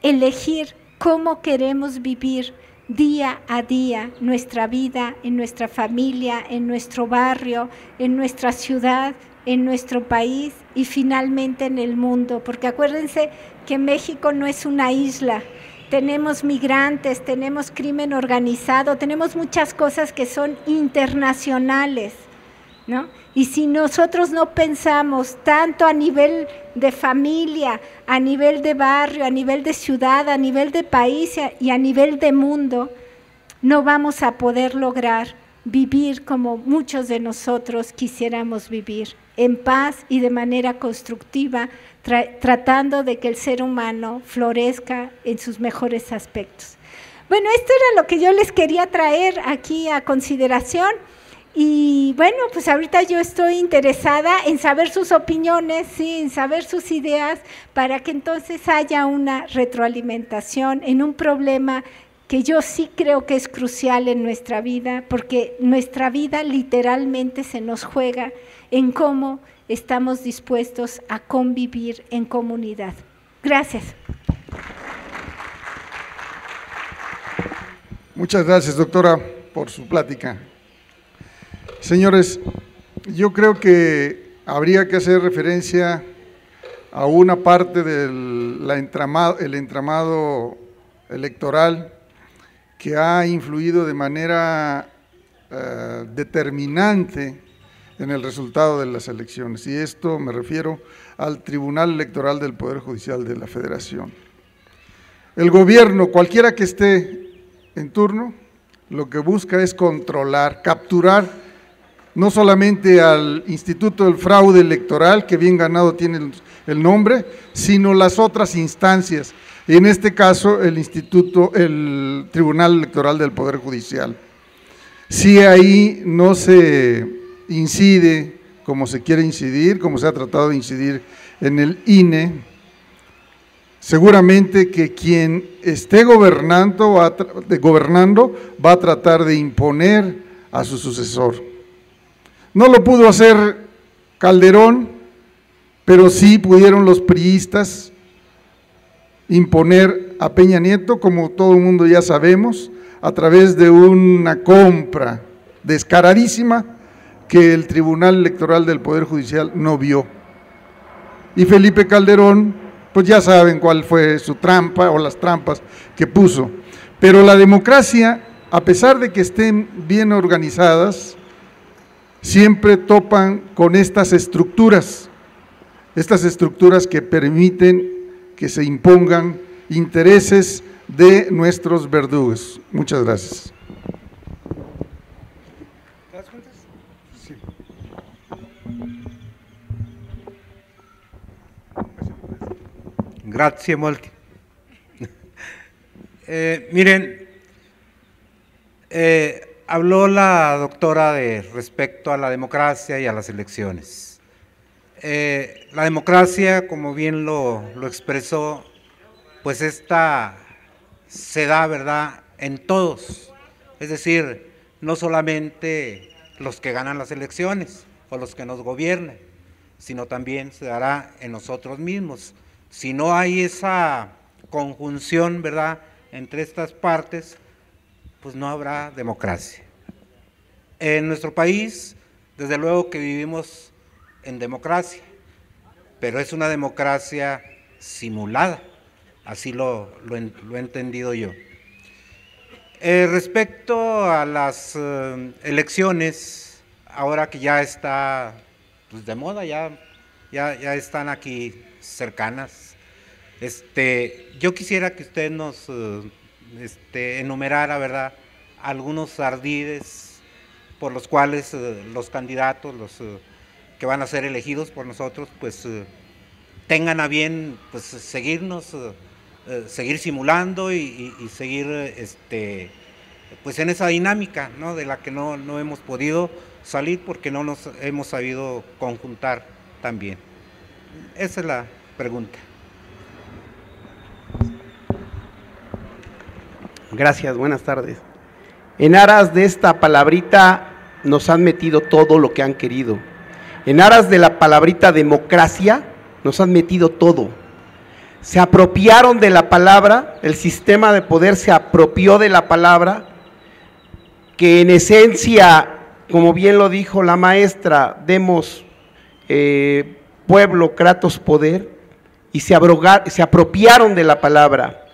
elegir cómo queremos vivir día a día nuestra vida, en nuestra familia, en nuestro barrio, en nuestra ciudad, en nuestro país y finalmente en el mundo, porque acuérdense que México no es una isla, tenemos migrantes, tenemos crimen organizado, tenemos muchas cosas que son internacionales, ¿no? Y si nosotros no pensamos tanto a nivel de familia, a nivel de barrio, a nivel de ciudad, a nivel de país y a nivel de mundo, no vamos a poder lograr vivir como muchos de nosotros quisiéramos vivir, en paz y de manera constructiva, tratando de que el ser humano florezca en sus mejores aspectos. Bueno, esto era lo que yo les quería traer aquí a consideración. Y bueno, pues ahorita yo estoy interesada en saber sus opiniones, sí, en saber sus ideas, para que entonces haya una retroalimentación en un problema que yo sí creo que es crucial en nuestra vida, porque nuestra vida literalmente se nos juega en cómo estamos dispuestos a convivir en comunidad. Gracias. Muchas gracias, doctora, por su plática. Señores, yo creo que habría que hacer referencia a una parte del entramado electoral que ha influido de manera determinante en el resultado de las elecciones, y esto me refiero al Tribunal Electoral del Poder Judicial de la Federación. El gobierno, cualquiera que esté en turno, lo que busca es controlar, capturar no solamente al Instituto del Fraude Electoral, que bien ganado tiene el nombre, sino las otras instancias, y en este caso el Tribunal Electoral del Poder Judicial. Si ahí no se incide como se quiere incidir, como se ha tratado de incidir en el INE, seguramente que quien esté gobernando va a tratar de imponer a su sucesor. No lo pudo hacer Calderón, pero sí pudieron los priistas imponer a Peña Nieto, como todo el mundo ya sabemos, a través de una compra descaradísima que el Tribunal Electoral del Poder Judicial no vio. Y Felipe Calderón, pues ya saben cuál fue su trampa o las trampas que puso. Pero la democracia, a pesar de que estén bien organizadas, siempre topan con estas estructuras que permiten que se impongan intereses de nuestros verdugos. Muchas gracias. Sí. Grazie molti. Miren, habló la doctora respecto a la democracia y a las elecciones. La democracia, como bien lo expresó, pues esta se da, ¿verdad?, en todos, es decir, no solamente los que ganan las elecciones o los que nos gobiernan, sino también se dará en nosotros mismos. Si no hay esa conjunción, ¿verdad?, entre estas partes, pues no habrá democracia. En nuestro país, desde luego que vivimos en democracia, pero es una democracia simulada, así lo he entendido yo. Respecto a las elecciones, ahora que ya está pues, de moda, ya están aquí cercanas, yo quisiera que usted nos enumerara, ¿verdad?, algunos ardides por los cuales los candidatos, que van a ser elegidos por nosotros, pues tengan a bien pues seguirnos, seguir simulando y seguir pues en esa dinámica, ¿no?, de la que no hemos podido salir porque no nos hemos sabido conjuntar tan bien. Esa es la pregunta. Gracias, buenas tardes. En aras de esta palabrita nos han metido todo lo que han querido. En aras de la palabrita democracia nos han metido todo. Se apropiaron de la palabra, el sistema de poder se apropió de la palabra, que en esencia, como bien lo dijo la maestra, demos pueblo, kratos, poder, y se apropiaron de la palabra.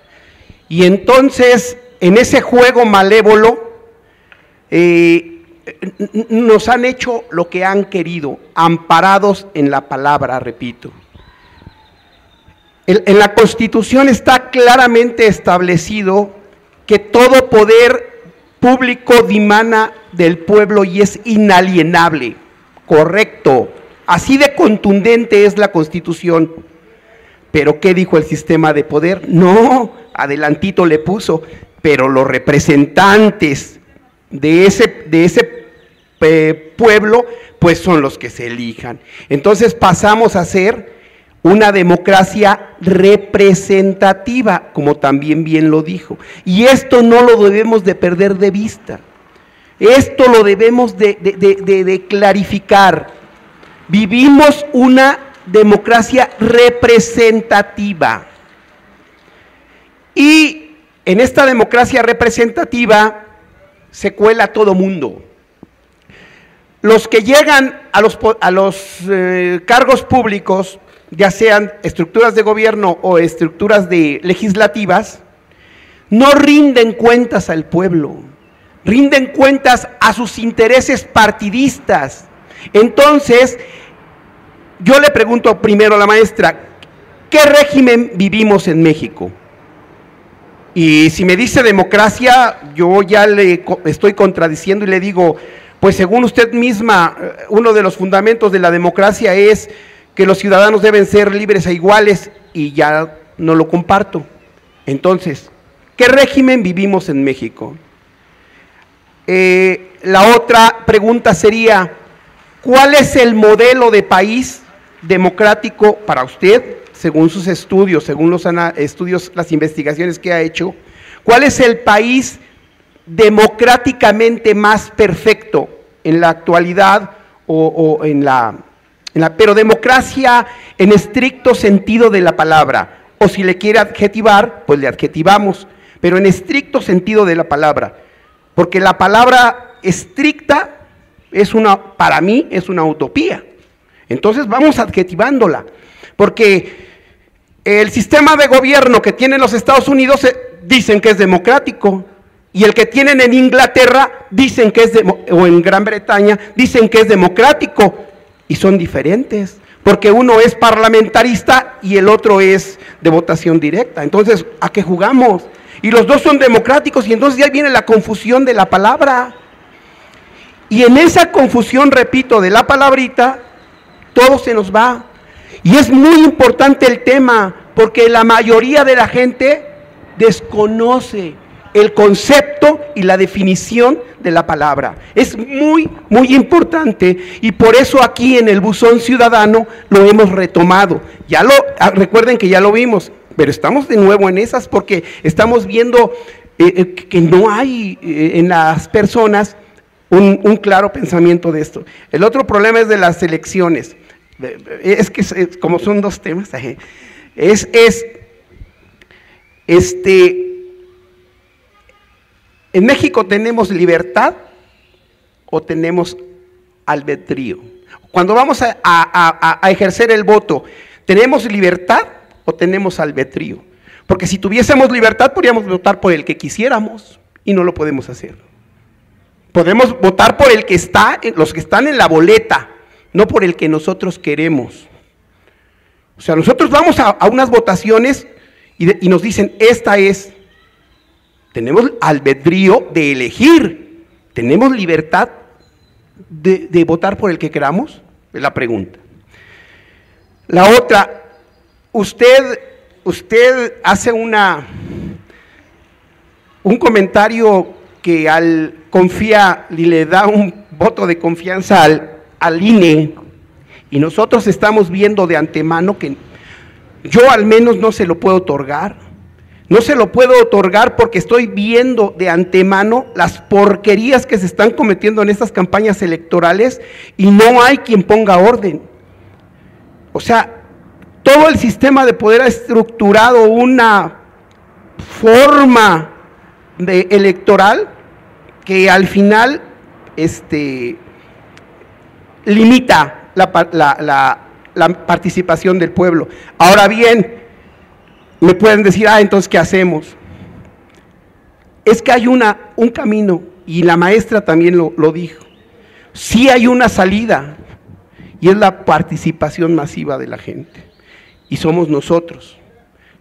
Y entonces, en ese juego malévolo, nos han hecho lo que han querido, amparados en la palabra, repito. En la Constitución está claramente establecido que todo poder público dimana del pueblo y es inalienable, correcto, así de contundente es la Constitución. Pero ¿qué dijo el sistema de poder? No, adelantito le puso, pero los representantes de ese pueblo, pues son los que se elijan. Entonces pasamos a ser una democracia representativa, como también bien lo dijo. Y esto no lo debemos de perder de vista. Esto lo debemos de clarificar. Vivimos una democracia representativa. Y en esta democracia representativa se cuela todo mundo. Los que llegan a los cargos públicos, ya sean estructuras de gobierno o estructuras legislativas, no rinden cuentas al pueblo, rinden cuentas a sus intereses partidistas. Entonces, yo le pregunto primero a la maestra, ¿qué régimen vivimos en México? Y si me dice democracia, yo ya le estoy contradiciendo y le digo, pues según usted misma, uno de los fundamentos de la democracia es que los ciudadanos deben ser libres e iguales, y ya no lo comparto. Entonces, ¿qué régimen vivimos en México? La otra pregunta sería, ¿cuál es el modelo de país democrático para usted, según sus estudios, según los estudios, las investigaciones que ha hecho? ¿Cuál es el país democráticamente más perfecto en la actualidad pero democracia en estricto sentido de la palabra, o si le quiere adjetivar, pues le adjetivamos, pero en estricto sentido de la palabra, porque la palabra estricta para mí es una utopía. Entonces vamos adjetivándola, porque el sistema de gobierno que tienen los Estados Unidos dicen que es democrático, y el que tienen en Inglaterra dicen que o en Gran Bretaña dicen que es democrático, y son diferentes, porque uno es parlamentarista y el otro es de votación directa. Entonces, ¿a qué jugamos? Y los dos son democráticos, y entonces ya viene la confusión de la palabra. Y en esa confusión, repito, de la palabrita, todo se nos va. Y es muy importante el tema, porque la mayoría de la gente desconoce el concepto y la definición de la palabra. Es muy, muy importante, y por eso aquí en el Buzón Ciudadano lo hemos retomado. Recuerden que ya lo vimos, pero estamos de nuevo en esas, porque estamos viendo que no hay en las personas un claro pensamiento de esto. El otro problema es de las elecciones. Es que como son dos temas, ¿En México tenemos libertad o tenemos albedrío? Cuando vamos a ejercer el voto, ¿tenemos libertad o tenemos albedrío? Porque si tuviésemos libertad, podríamos votar por el que quisiéramos y no lo podemos hacer. Podemos votar por el que está, los que están en la boleta, no por el que nosotros queremos. O sea, nosotros vamos a unas votaciones y nos dicen, esta es. Tenemos albedrío de elegir, tenemos libertad de votar por el que queramos, es la pregunta. La otra, usted hace un comentario que confía y le da un voto de confianza al INE, y nosotros estamos viendo de antemano que yo al menos no se lo puedo otorgar. No se lo puedo otorgar porque estoy viendo de antemano las porquerías que se están cometiendo en estas campañas electorales y no hay quien ponga orden. O sea, todo el sistema de poder ha estructurado una forma electoral que al final limita la participación del pueblo. Ahora bien, me pueden decir, entonces, ¿qué hacemos? Es que hay un camino, y la maestra también lo dijo. Sí hay una salida, y es la participación masiva de la gente. Y somos nosotros.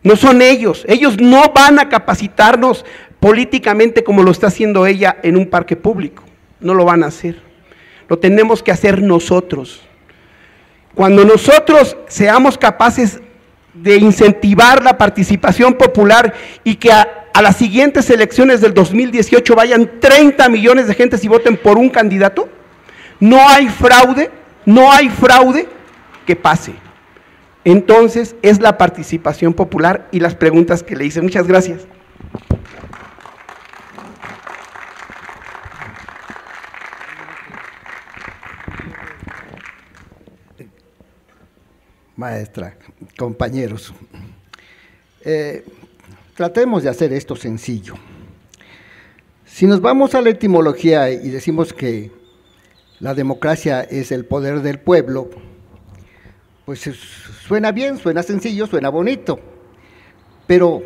No son ellos. Ellos no van a capacitarnos políticamente como lo está haciendo ella en un parque público. No lo van a hacer. Lo tenemos que hacer nosotros. Cuando nosotros seamos capaces de incentivar la participación popular y que a las siguientes elecciones del 2018 vayan 30 millones de gentes y voten por un candidato, no hay fraude que pase. Entonces es la participación popular y las preguntas que le hice. Muchas gracias. Maestra, compañeros, tratemos de hacer esto sencillo. Si nos vamos a la etimología y decimos que la democracia es el poder del pueblo, pues suena bien, suena sencillo, suena bonito, pero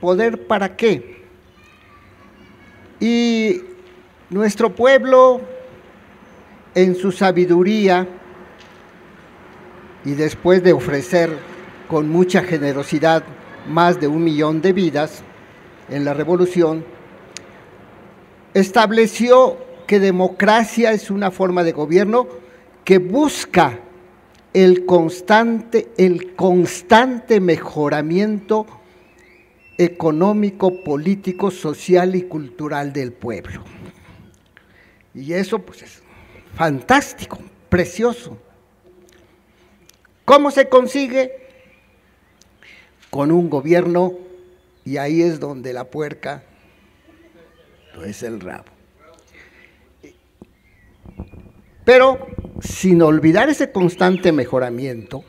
¿poder para qué? Y nuestro pueblo, en su sabiduría, y después de ofrecer con mucha generosidad más de 1 millón de vidas en la revolución, estableció que democracia es una forma de gobierno que busca el constante mejoramiento económico, político, social y cultural del pueblo. Y eso pues es fantástico, precioso. ¿Cómo se consigue? Con un gobierno, y ahí es donde la puerca no es el rabo. Pero sin olvidar ese constante mejoramiento,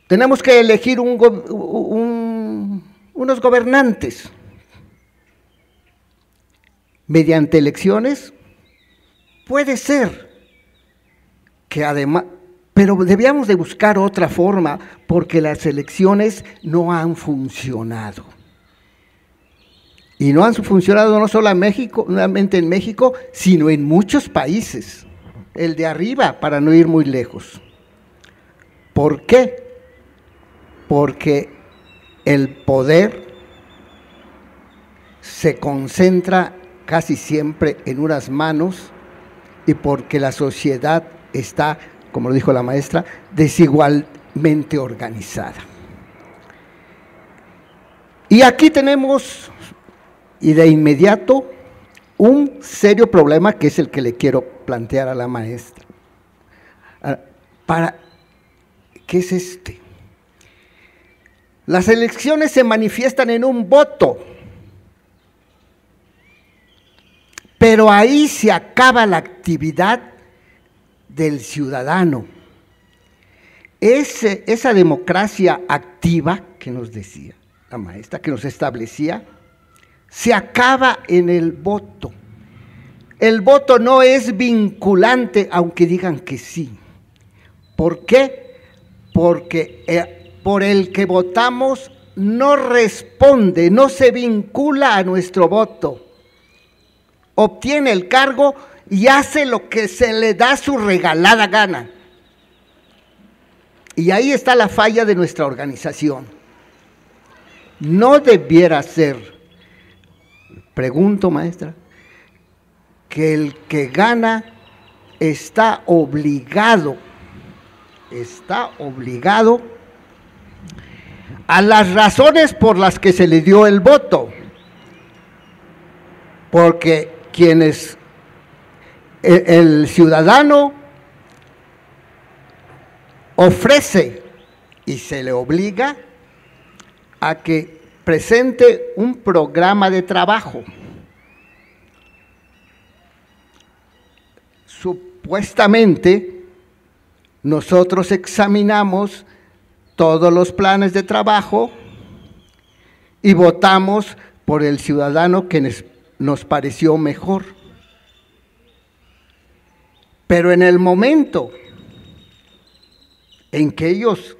tenemos que elegir unos gobernantes mediante elecciones. Puede ser que además, pero debíamos de buscar otra forma porque las elecciones no han funcionado. Y no han funcionado no solamente en México, sino en muchos países. El de arriba, para no ir muy lejos. ¿Por qué? Porque el poder se concentra casi siempre en unas manos y porque la sociedad está, como lo dijo la maestra, desigualmente organizada. Y aquí tenemos, y de inmediato, un serio problema que es el que le quiero plantear a la maestra. ¿Qué es este? Las elecciones se manifiestan en un voto, pero ahí se acaba la actividad del ciudadano. Esa democracia activa que nos decía la maestra, que nos establecía, se acaba en el voto. El voto no es vinculante, aunque digan que sí. ¿Por qué? Porque por el que votamos no responde, no se vincula a nuestro voto. Obtiene el cargo y hace lo que se le da su regalada gana. Y ahí está la falla de nuestra organización. No debiera ser, pregunto, maestra, que el que gana está obligado a las razones por las que se le dio el voto, porque el ciudadano ofrece y se le obliga a que presente un programa de trabajo. Supuestamente, nosotros examinamos todos los planes de trabajo y votamos por el ciudadano que nos pareció mejor. Pero en el momento en que ellos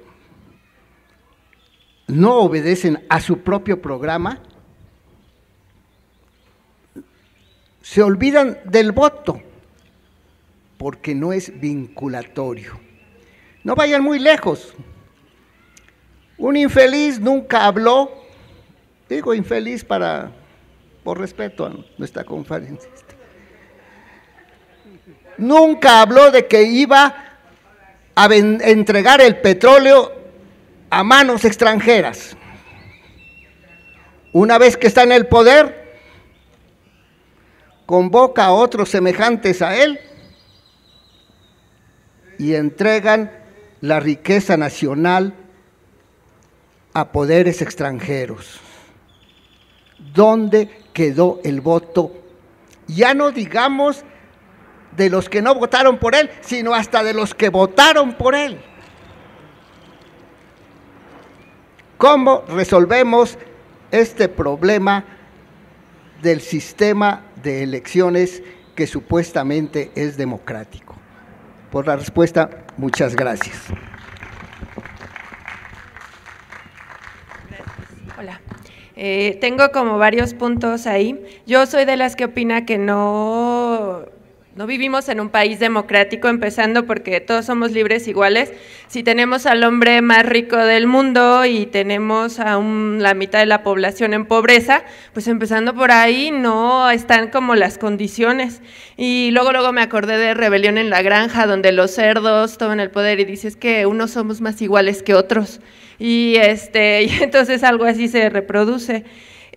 no obedecen a su propio programa, se olvidan del voto, porque no es vinculatorio. No vayan muy lejos. Un infeliz nunca habló, digo infeliz por respeto a nuestra conferencia, nunca habló de que iba a entregar el petróleo a manos extranjeras. Una vez que está en el poder, convoca a otros semejantes a él y entregan la riqueza nacional a poderes extranjeros. ¿Dónde quedó el voto? Ya no digamos de los que no votaron por él, sino hasta de los que votaron por él. ¿Cómo resolvemos este problema del sistema de elecciones que supuestamente es democrático? Por la respuesta, muchas gracias. Hola. Tengo como varios puntos ahí. Yo soy de las que opina que no vivimos en un país democrático, empezando porque todos somos libres iguales. Si tenemos al hombre más rico del mundo y tenemos a la mitad de la población en pobreza, pues empezando por ahí no están como las condiciones. Y luego me acordé de Rebelión en la Granja, donde los cerdos toman el poder y dices que unos somos más iguales que otros. Y entonces algo así se reproduce.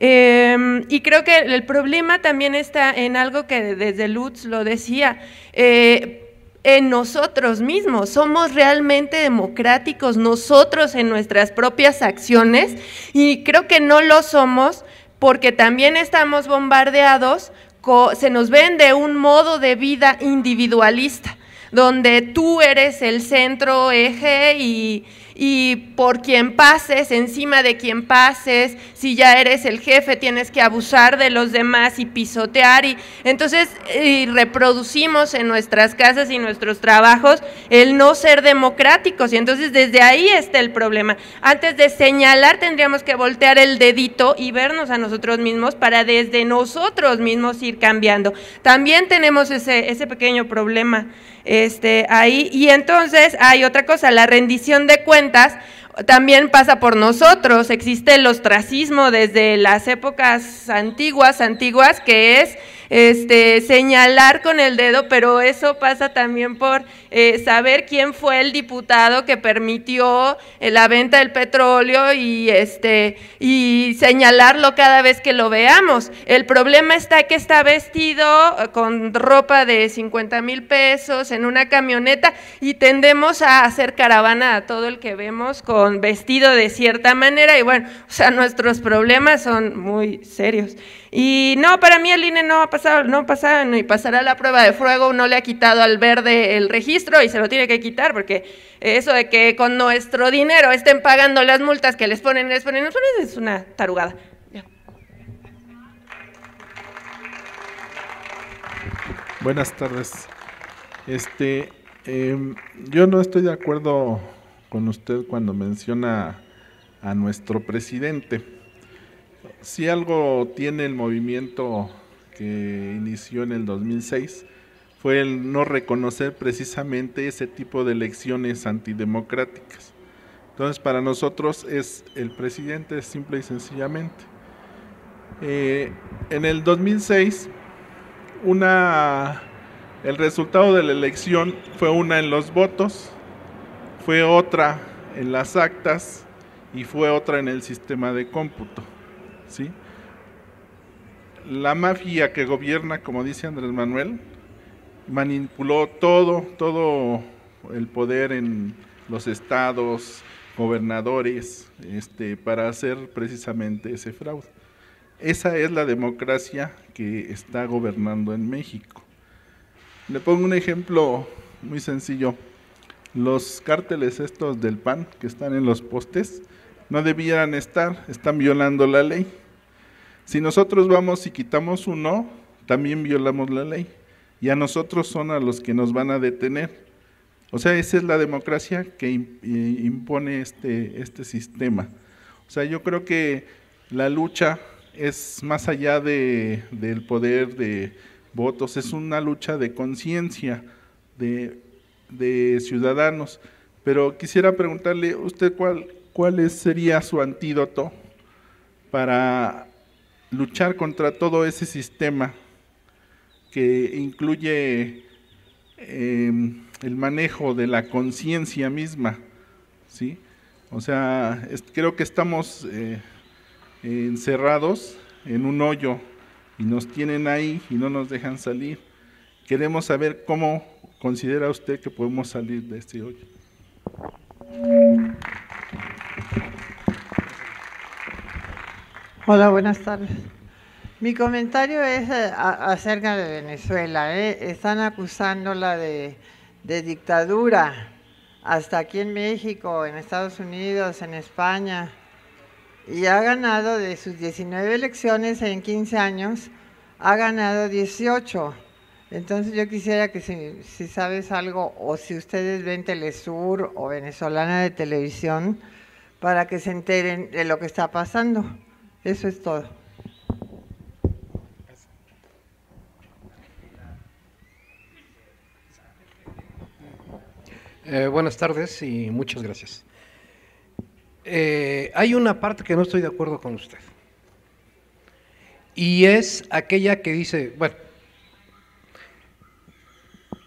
Y creo que el problema también está en algo que desde Lutz lo decía, en nosotros mismos. Somos realmente democráticos nosotros en nuestras propias acciones, y creo que no lo somos porque también estamos bombardeados, se nos vende un modo de vida individualista, donde tú eres el centro, eje, y por quien pases, encima de quien pases, si ya eres el jefe tienes que abusar de los demás y pisotear, y entonces reproducimos en nuestras casas y nuestros trabajos el no ser democráticos, y entonces desde ahí está el problema. Antes de señalar tendríamos que voltear el dedito y vernos a nosotros mismos para desde nosotros mismos ir cambiando. También tenemos ese pequeño problema ahí, y entonces hay otra cosa, la rendición de cuentas también pasa por nosotros. Existe el ostracismo desde las épocas antiguas, que es señalar con el dedo, pero eso pasa también por saber quién fue el diputado que permitió la venta del petróleo y señalarlo cada vez que lo veamos. El problema está que está vestido con ropa de 50,000 pesos en una camioneta, y tendemos a hacer caravana a todo el que vemos con vestido de cierta manera, y bueno, o sea, nuestros problemas son muy serios. Y no, para mí el INE no ha pasado, ni pasará la prueba de fuego, no le ha quitado al verde el registro y se lo tiene que quitar, porque eso de que con nuestro dinero estén pagando las multas que les ponen, es una tarugada. Buenas tardes. Yo no estoy de acuerdo con usted cuando menciona a nuestro presidente. Si algo tiene el movimiento que inició en el 2006, fue el no reconocer precisamente ese tipo de elecciones antidemocráticas. Entonces, para nosotros es el presidente, simple y sencillamente. En el 2006, el resultado de la elección fue una en los votos, fue otra en las actas y fue otra en el sistema de cómputo, ¿sí? La mafia que gobierna, como dice Andrés Manuel, manipuló todo el poder en los estados, gobernadores, para hacer precisamente ese fraude. Esa es la democracia que está gobernando en México. Le pongo un ejemplo muy sencillo. Los cárteles estos del PAN que están en los postes no debieran estar, están violando la ley. Si nosotros vamos y quitamos uno, también violamos la ley. Y a nosotros son a los que nos van a detener. O sea, esa es la democracia que impone este sistema. O sea, yo creo que la lucha es más allá del poder de votos, es una lucha de conciencia de ciudadanos. Pero quisiera preguntarle, ¿usted cuál sería su antídoto para luchar contra todo ese sistema que incluye el manejo de la conciencia misma, ¿sí? O sea, creo que estamos encerrados en un hoyo y nos tienen ahí y no nos dejan salir. Queremos saber cómo considera usted que podemos salir de este hoyo. Hola, buenas tardes. Mi comentario es acerca de Venezuela. Están acusándola de dictadura, hasta aquí en México, en Estados Unidos, en España, y ha ganado de sus 19 elecciones en 15 años, ha ganado 18. Entonces yo quisiera que si sabes algo, o si ustedes ven Telesur o Venezolana de Televisión, para que se enteren de lo que está pasando. Eso es todo. Buenas tardes y muchas gracias. Hay una parte que no estoy de acuerdo con usted, y es aquella que dice, bueno,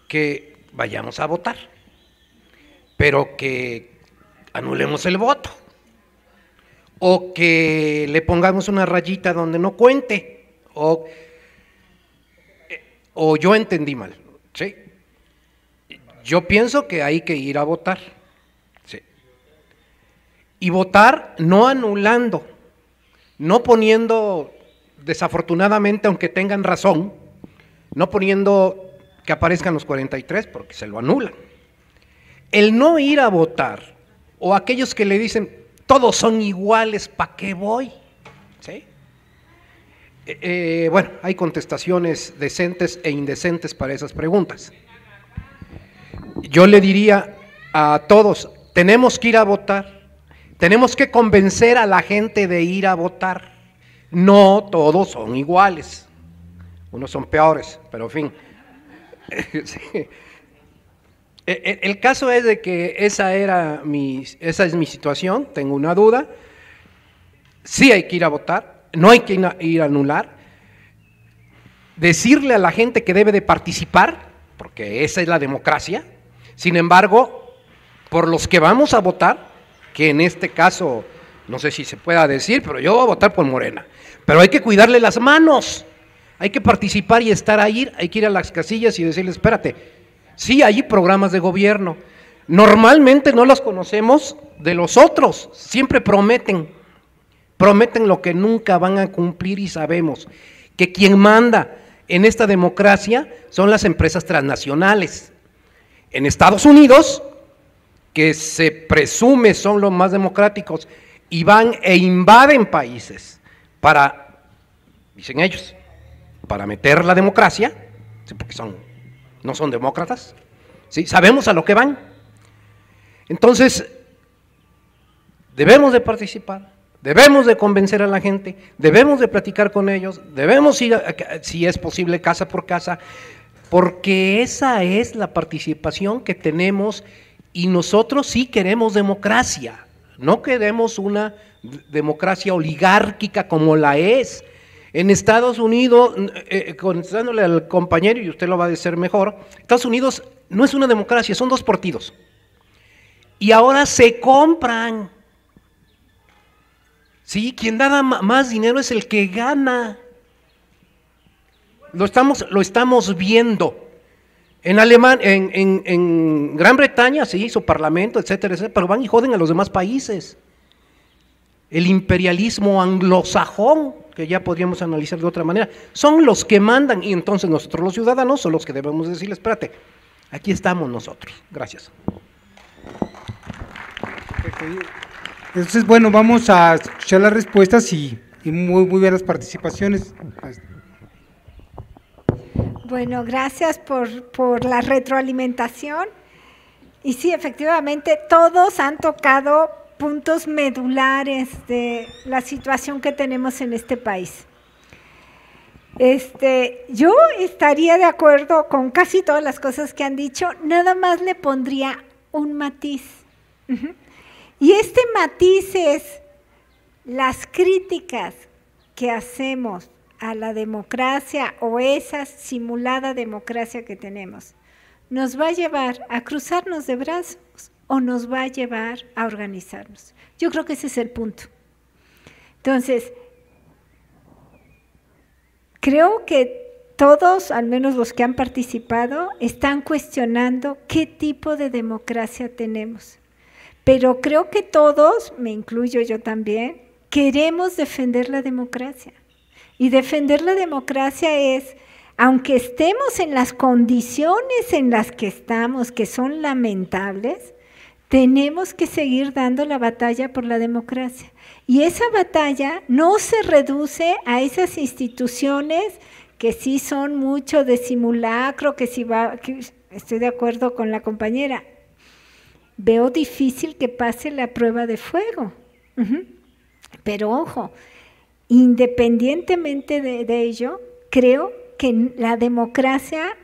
que vayamos a votar, pero que anulemos el voto, o que le pongamos una rayita donde no cuente, o yo entendí mal, ¿sí? Yo pienso que hay que ir a votar, sí. Y votar no anulando, no poniendo, desafortunadamente, aunque tengan razón, no poniendo que aparezcan los 43 porque se lo anulan. El no ir a votar, o aquellos que le dicen, todos son iguales, ¿para qué voy? ¿Sí? Bueno, hay contestaciones decentes e indecentes para esas preguntas. Yo le diría a todos, tenemos que ir a votar, tenemos que convencer a la gente de ir a votar. No todos son iguales, unos son peores, pero en fin. Sí. El caso es de que esa es mi situación, tengo una duda. Sí hay que ir a votar, no hay que ir a anular, decirle a la gente que debe de participar, porque esa es la democracia. Sin embargo, por los que vamos a votar, que en este caso, no sé si se pueda decir, pero yo voy a votar por Morena, pero hay que cuidarle las manos, hay que participar y estar ahí, hay que ir a las casillas y decirle, espérate, sí hay programas de gobierno, normalmente no los conocemos de los otros, siempre prometen lo que nunca van a cumplir, y sabemos que quien manda en esta democracia son las empresas transnacionales. En Estados Unidos, que se presume son los más democráticos, y van e invaden países para, dicen ellos, para meter la democracia, ¿sí? Porque no son demócratas, ¿sí? Sabemos a lo que van. Entonces, debemos de participar, debemos de convencer a la gente, debemos de platicar con ellos, debemos ir, si es posible, casa por casa, porque esa es la participación que tenemos y nosotros sí queremos democracia, no queremos una democracia oligárquica como la es. En Estados Unidos, contestándole al compañero, y usted lo va a decir mejor, Estados Unidos no es una democracia, son 2 partidos. Y ahora se compran. Sí, quien da más dinero es el que gana. Lo estamos viendo. En en Gran Bretaña, sí, su parlamento, etcétera, etcétera, pero van y joden a los demás países. El imperialismo anglosajón, que ya podríamos analizar de otra manera, son los que mandan, y entonces nosotros los ciudadanos son los que debemos decirles, espérate, aquí estamos nosotros. Gracias. Entonces, bueno, vamos a escuchar las respuestas y muy bien las participaciones. Bueno, gracias por la retroalimentación. Y sí, efectivamente, todos han tocado puntos medulares de la situación que tenemos en este país. Yo estaría de acuerdo con casi todas las cosas que han dicho, nada más le pondría un matiz. Y este matiz es las críticas que hacemos a la democracia o esa simulada democracia que tenemos, ¿nos va a llevar a cruzarnos de brazos o nos va a llevar a organizarnos? Yo creo que ese es el punto. Entonces, creo que todos, al menos los que han participado, están cuestionando qué tipo de democracia tenemos. Pero creo que todos, me incluyo yo también, queremos defender la democracia. Y defender la democracia es, aunque estemos en las condiciones en las que estamos, que son lamentables, tenemos que seguir dando la batalla por la democracia. Y esa batalla no se reduce a esas instituciones que sí son mucho de simulacro, que estoy de acuerdo con la compañera. Veo difícil que pase la prueba de fuego. Pero ojo, independientemente de ello, creo que la democracia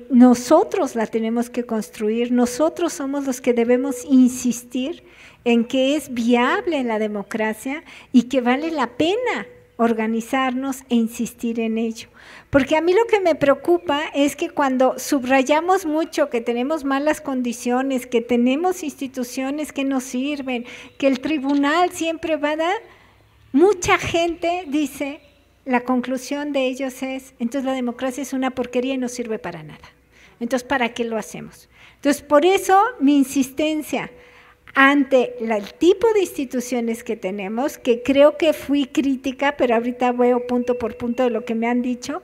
nosotros la tenemos que construir, nosotros somos los que debemos insistir en que es viable la democracia y que vale la pena organizarnos e insistir en ello. Porque a mí lo que me preocupa es que cuando subrayamos mucho que tenemos malas condiciones, que tenemos instituciones que no sirven, que el tribunal siempre va a dar, mucha gente dice, la conclusión de ellos es, entonces la democracia es una porquería y no sirve para nada. Entonces, ¿para qué lo hacemos? Entonces, por eso mi insistencia ante el tipo de instituciones que tenemos, que creo que fui crítica, pero ahorita veo punto por punto de lo que me han dicho,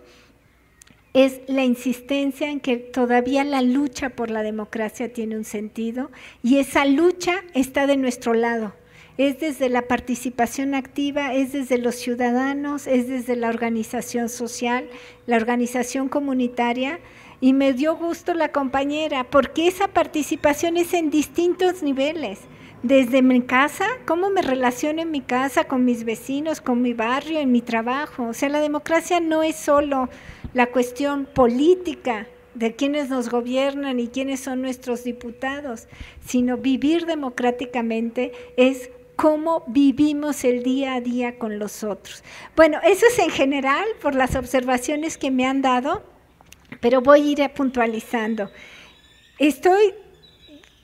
es la insistencia en que todavía la lucha por la democracia tiene un sentido y esa lucha está de nuestro lado. Es desde la participación activa, es desde los ciudadanos, es desde la organización social, la organización comunitaria, y me dio gusto la compañera, porque esa participación es en distintos niveles, desde mi casa, cómo me relaciono en mi casa, con mis vecinos, con mi barrio, en mi trabajo. O sea, la democracia no es solo la cuestión política de quiénes nos gobiernan y quiénes son nuestros diputados, sino vivir democráticamente es cómo vivimos el día a día con los otros. Bueno, eso es en general por las observaciones que me han dado, pero voy a ir puntualizando. Estoy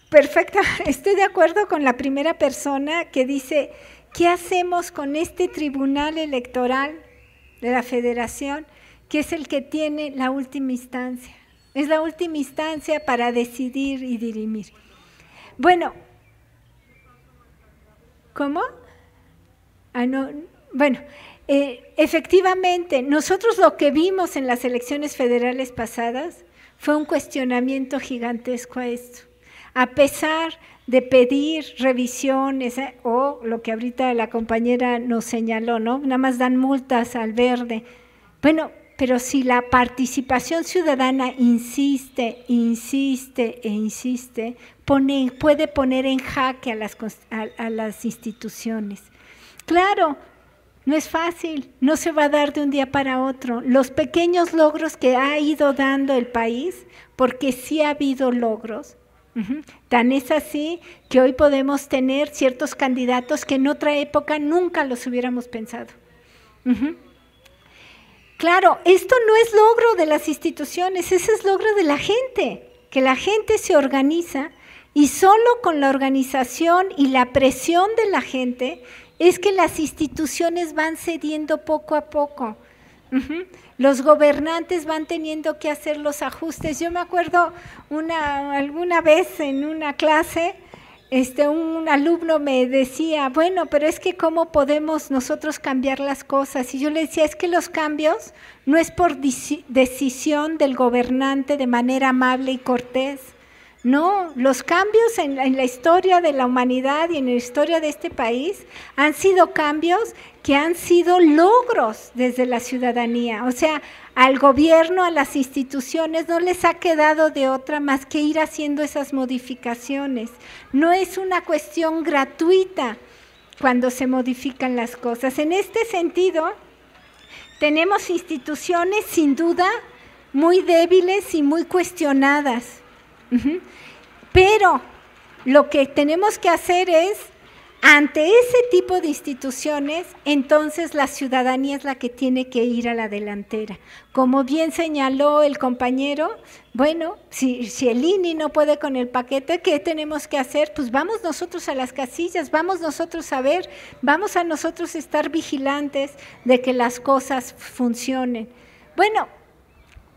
de acuerdo con la primera persona que dice, ¿qué hacemos con este tribunal electoral de la Federación, que es el que tiene la última instancia? Es la última instancia para decidir y dirimir. Bueno, ¿cómo? No, bueno, efectivamente, nosotros lo que vimos en las elecciones federales pasadas fue un cuestionamiento gigantesco a esto. A pesar de pedir revisiones, o lo que ahorita la compañera nos señaló, ¿no? Nada más dan multas al verde. Bueno, pero si la participación ciudadana insiste e insiste, puede poner en jaque a las instituciones. Claro, no es fácil, no se va a dar de un día para otro. Los pequeños logros que ha ido dando el país, porque sí ha habido logros, tan es así que hoy podemos tener ciertos candidatos que en otra época nunca los hubiéramos pensado. Claro, esto no es logro de las instituciones, ese es logro de la gente, que la gente se organiza y solo con la organización y la presión de la gente es que las instituciones van cediendo poco a poco. Los gobernantes van teniendo que hacer los ajustes. Yo me acuerdo alguna vez en una clase, un alumno me decía, bueno, pero es que ¿cómo podemos nosotros cambiar las cosas? Y yo le decía, es que los cambios no es por decisión del gobernante de manera amable y cortés. No, los cambios en la historia de la humanidad y en la historia de este país han sido cambios que han sido logros desde la ciudadanía. O sea, al gobierno, a las instituciones no les ha quedado de otra más que ir haciendo esas modificaciones. No es una cuestión gratuita cuando se modifican las cosas. En este sentido, tenemos instituciones sin duda muy débiles y muy cuestionadas. Pero lo que tenemos que hacer es, ante ese tipo de instituciones, entonces la ciudadanía es la que tiene que ir a la delantera. Como bien señaló el compañero, bueno, si el INE no puede con el paquete, ¿qué tenemos que hacer? Pues vamos nosotros a las casillas, vamos nosotros a ver, vamos a nosotros estar vigilantes de que las cosas funcionen. Bueno,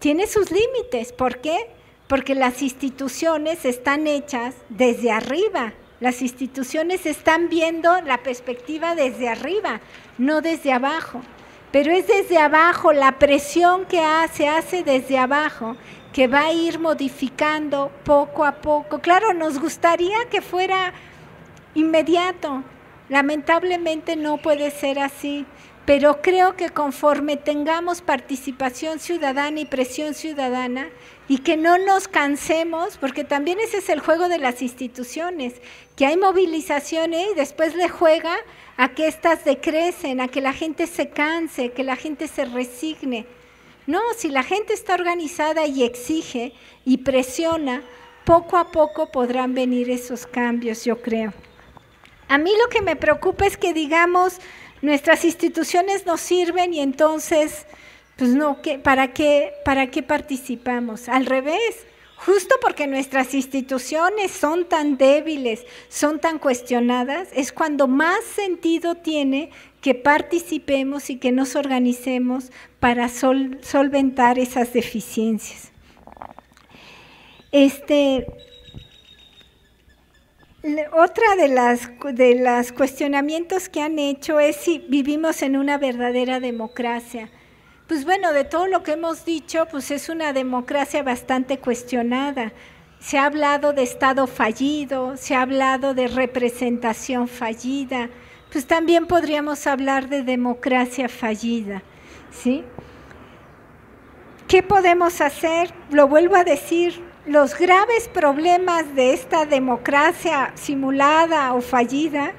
tiene sus límites, ¿por qué? Porque las instituciones están hechas desde arriba, las instituciones están viendo la perspectiva desde arriba, no desde abajo, pero es desde abajo, la presión que se hace desde abajo, que va a ir modificando poco a poco. Claro, nos gustaría que fuera inmediato, lamentablemente no puede ser así, pero creo que conforme tengamos participación ciudadana y presión ciudadana, y que no nos cansemos, porque también ese es el juego de las instituciones, que hay movilizaciones y después le juega a que éstas decrecen, a que la gente se canse, que la gente se resigne. No, si la gente está organizada y exige y presiona, poco a poco podrán venir esos cambios, yo creo. A mí lo que me preocupa es que digamos, nuestras instituciones nos sirven y entonces, pues no, ¿para qué participamos? Al revés, justo porque nuestras instituciones son tan débiles, son tan cuestionadas, es cuando más sentido tiene que participemos y que nos organicemos para solventar esas deficiencias. Otra de las cuestionamientos que han hecho es si vivimos en una verdadera democracia. Pues bueno, de todo lo que hemos dicho, pues es una democracia bastante cuestionada. Se ha hablado de Estado fallido, se ha hablado de representación fallida, pues también podríamos hablar de democracia fallida, ¿sí? ¿Qué podemos hacer? Lo vuelvo a decir, los graves problemas de esta democracia simulada o fallida,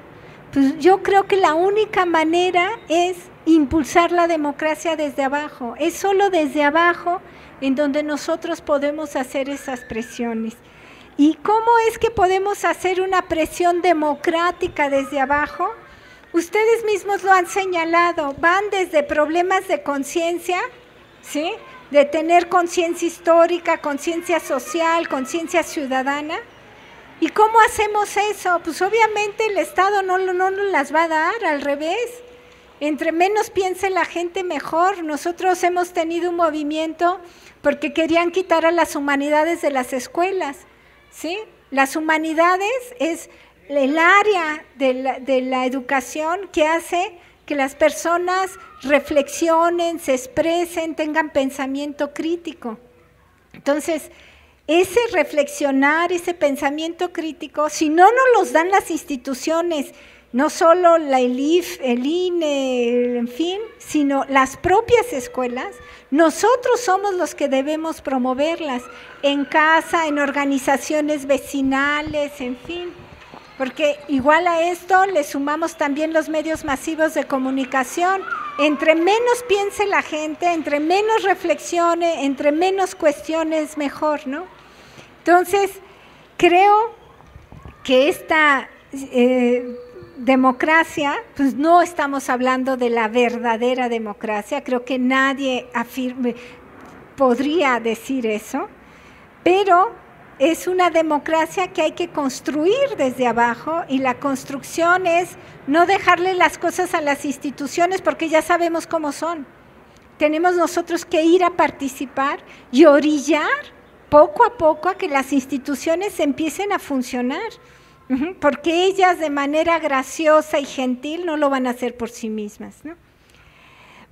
pues yo creo que la única manera es impulsar la democracia desde abajo. Es solo desde abajo en donde nosotros podemos hacer esas presiones. ¿Y cómo es que podemos hacer una presión democrática desde abajo? Ustedes mismos lo han señalado, van desde problemas de conciencia, ¿sí?, de tener conciencia histórica, conciencia social, conciencia ciudadana. ¿Y cómo hacemos eso? Pues obviamente el Estado no nos las va a dar, al revés. Entre menos piense la gente, mejor. Nosotros hemos tenido un movimiento porque querían quitar a las humanidades de las escuelas, ¿sí? Las humanidades es el área de la educación que hace que las personas reflexionen, se expresen, tengan pensamiento crítico. Entonces, ese reflexionar, ese pensamiento crítico, si no nos los dan las instituciones no solo el IF, el INE, en fin, sino las propias escuelas. Nosotros somos los que debemos promoverlas en casa, en organizaciones vecinales, en fin. Porque igual a esto le sumamos también los medios masivos de comunicación. Entre menos piense la gente, entre menos reflexione, entre menos cuestiones, mejor, ¿no? Entonces, creo que esta democracia, pues no estamos hablando de la verdadera democracia, creo que nadie podría decir eso, pero es una democracia que hay que construir desde abajo, y la construcción es no dejarle las cosas a las instituciones porque ya sabemos cómo son. Tenemos nosotros que ir a participar y orillar poco a poco a que las instituciones empiecen a funcionar, porque ellas de manera graciosa y gentil no lo van a hacer por sí mismas, ¿no?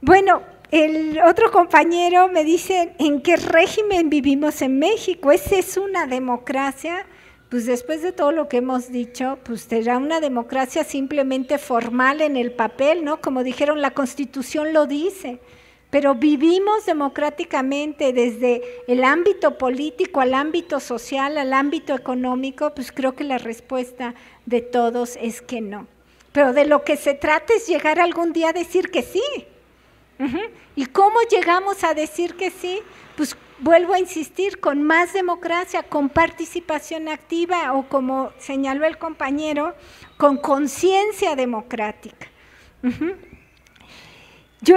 Bueno, el otro compañero me dice, ¿en qué régimen vivimos en México? ¿Esa es una democracia? Pues después de todo lo que hemos dicho, pues será una democracia simplemente formal en el papel, ¿no? Como dijeron, la Constitución lo dice, pero vivimos democráticamente desde el ámbito político al ámbito social, al ámbito económico. Pues creo que la respuesta de todos es que no. Pero de lo que se trata es llegar algún día a decir que sí. ¿Y cómo llegamos a decir que sí? Pues vuelvo a insistir, con más democracia, con participación activa, o como señaló el compañero, con conciencia democrática. Yo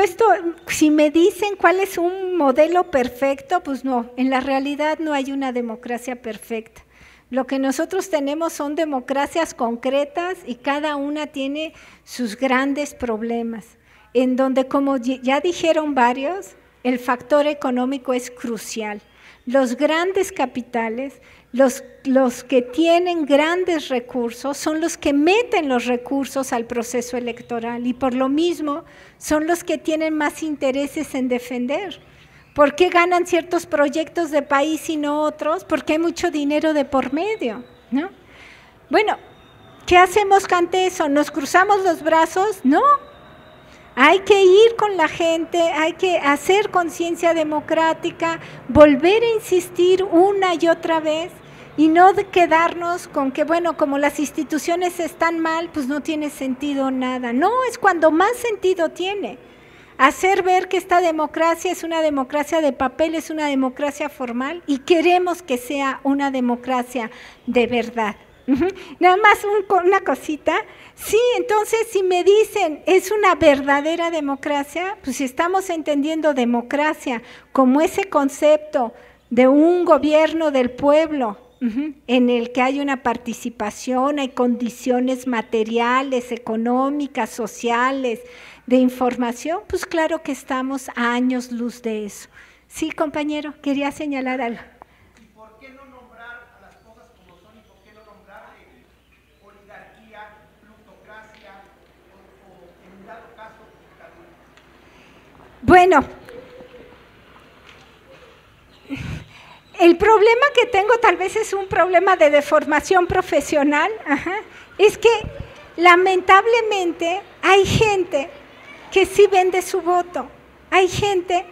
si me dicen cuál es un modelo perfecto, pues no, en la realidad no hay una democracia perfecta. Lo que nosotros tenemos son democracias concretas y cada una tiene sus grandes problemas, en donde, como ya dijeron varios, el factor económico es crucial. Los grandes capitales, los que tienen grandes recursos, son los que meten los recursos al proceso electoral, y por lo mismo son los que tienen más intereses en defender. ¿Por qué ganan ciertos proyectos de país y no otros? Porque hay mucho dinero de por medio, ¿no? Bueno, ¿qué hacemos ante eso? ¿Nos cruzamos los brazos? No. Hay que ir con la gente, hay que hacer conciencia democrática, volver a insistir una y otra vez, y no quedarnos con que, bueno, como las instituciones están mal, pues no tiene sentido nada. No, es cuando más sentido tiene. Hacer ver que esta democracia es una democracia de papel, es una democracia formal, y queremos que sea una democracia de verdad. Nada más una cosita. Sí, entonces si me dicen es una verdadera democracia, pues si estamos entendiendo democracia como ese concepto de un gobierno del pueblo, en el que hay una participación, hay condiciones materiales, económicas, sociales, de información, pues claro que estamos a años luz de eso. Sí, compañero, quería señalar algo. Bueno, el problema que tengo tal vez es un problema de deformación profesional, es que lamentablemente hay gente que sí vende su voto, hay gente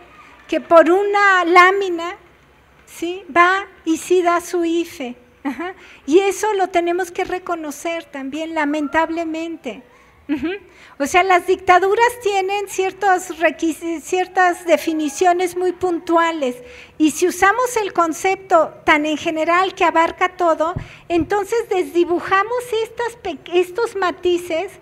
que por una lámina, ¿sí?, va y sí da su IFE, y eso lo tenemos que reconocer también, lamentablemente. O sea, las dictaduras tienen ciertas definiciones muy puntuales, y si usamos el concepto tan en general que abarca todo, entonces desdibujamos estos matices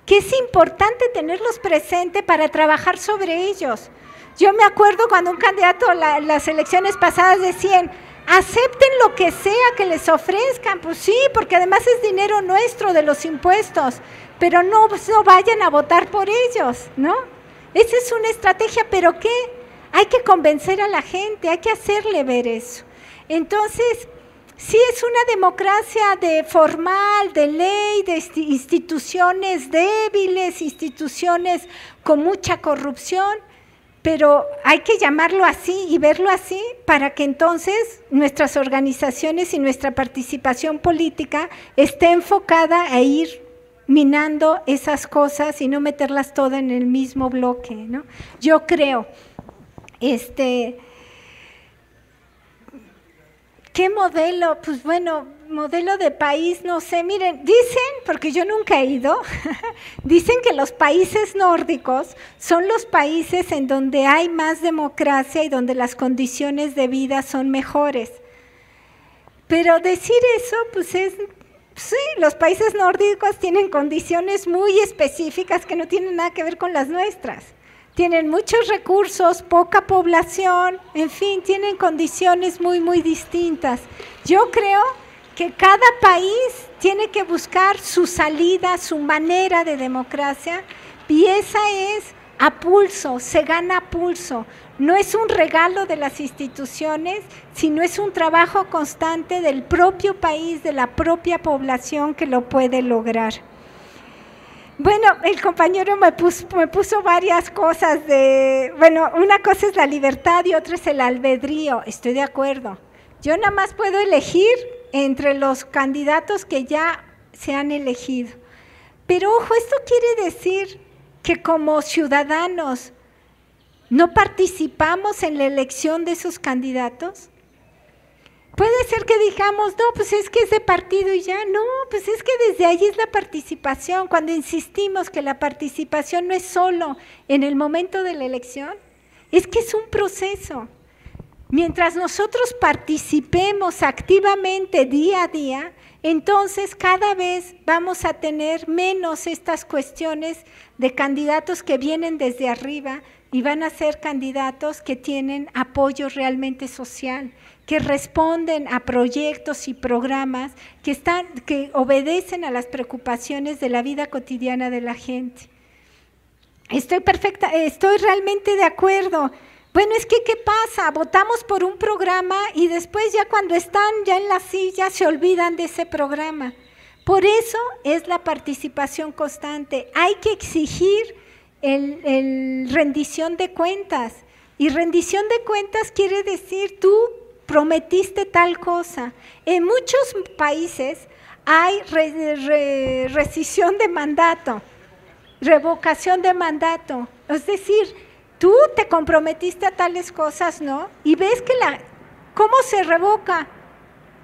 que es importante tenerlos presentes para trabajar sobre ellos. Yo me acuerdo cuando un candidato a las elecciones pasadas decían, acepten lo que sea que les ofrezcan. Pues sí, porque además es dinero nuestro de los impuestos, pero no vayan a votar por ellos, ¿no? Esa es una estrategia, pero ¿qué? Hay que convencer a la gente, hay que hacerle ver eso. Entonces, sí es una democracia formal, de ley, de instituciones débiles, instituciones con mucha corrupción, pero hay que llamarlo así y verlo así para que entonces nuestras organizaciones y nuestra participación política esté enfocada a ir minando esas cosas y no meterlas todas en el mismo bloque, ¿no? Yo creo, ¿qué modelo? Pues bueno, modelo de país, no sé, miren, dicen, porque yo nunca he ido, dicen que los países nórdicos son los países en donde hay más democracia y donde las condiciones de vida son mejores. Pero decir eso, pues sí, los países nórdicos tienen condiciones muy específicas que no tienen nada que ver con las nuestras. Tienen muchos recursos, poca población, en fin, tienen condiciones muy, muy distintas. Yo creo que cada país tiene que buscar su salida, su manera de democracia, y esa es a pulso, se gana a pulso. No es un regalo de las instituciones, sino es un trabajo constante del propio país, de la propia población que lo puede lograr. Bueno, el compañero me puso varias cosas bueno, una cosa es la libertad y otra es el albedrío, estoy de acuerdo. Yo nada más puedo elegir entre los candidatos que ya se han elegido. Pero ojo, esto quiere decir que como ciudadanos no participamos en la elección de esos candidatos. Puede ser que digamos, no, pues es que es de partido y ya, no, pues es que desde ahí es la participación, cuando insistimos que la participación no es solo en el momento de la elección, es que es un proceso. Mientras nosotros participemos activamente día a día, entonces cada vez vamos a tener menos estas cuestiones de candidatos que vienen desde arriba y van a ser candidatos que tienen apoyo realmente social, que responden a proyectos y programas que obedecen a las preocupaciones de la vida cotidiana de la gente. Estoy realmente de acuerdo. Bueno, es que ¿qué pasa? Votamos por un programa y después ya cuando están ya en la silla se olvidan de ese programa. Por eso es la participación constante. Hay que exigir el rendición de cuentas. Y rendición de cuentas quiere decir tú prometiste tal cosa. En muchos países hay rescisión de mandato, revocación de mandato. Es decir, tú te comprometiste a tales cosas, ¿no? Y ves que ¿cómo se revoca?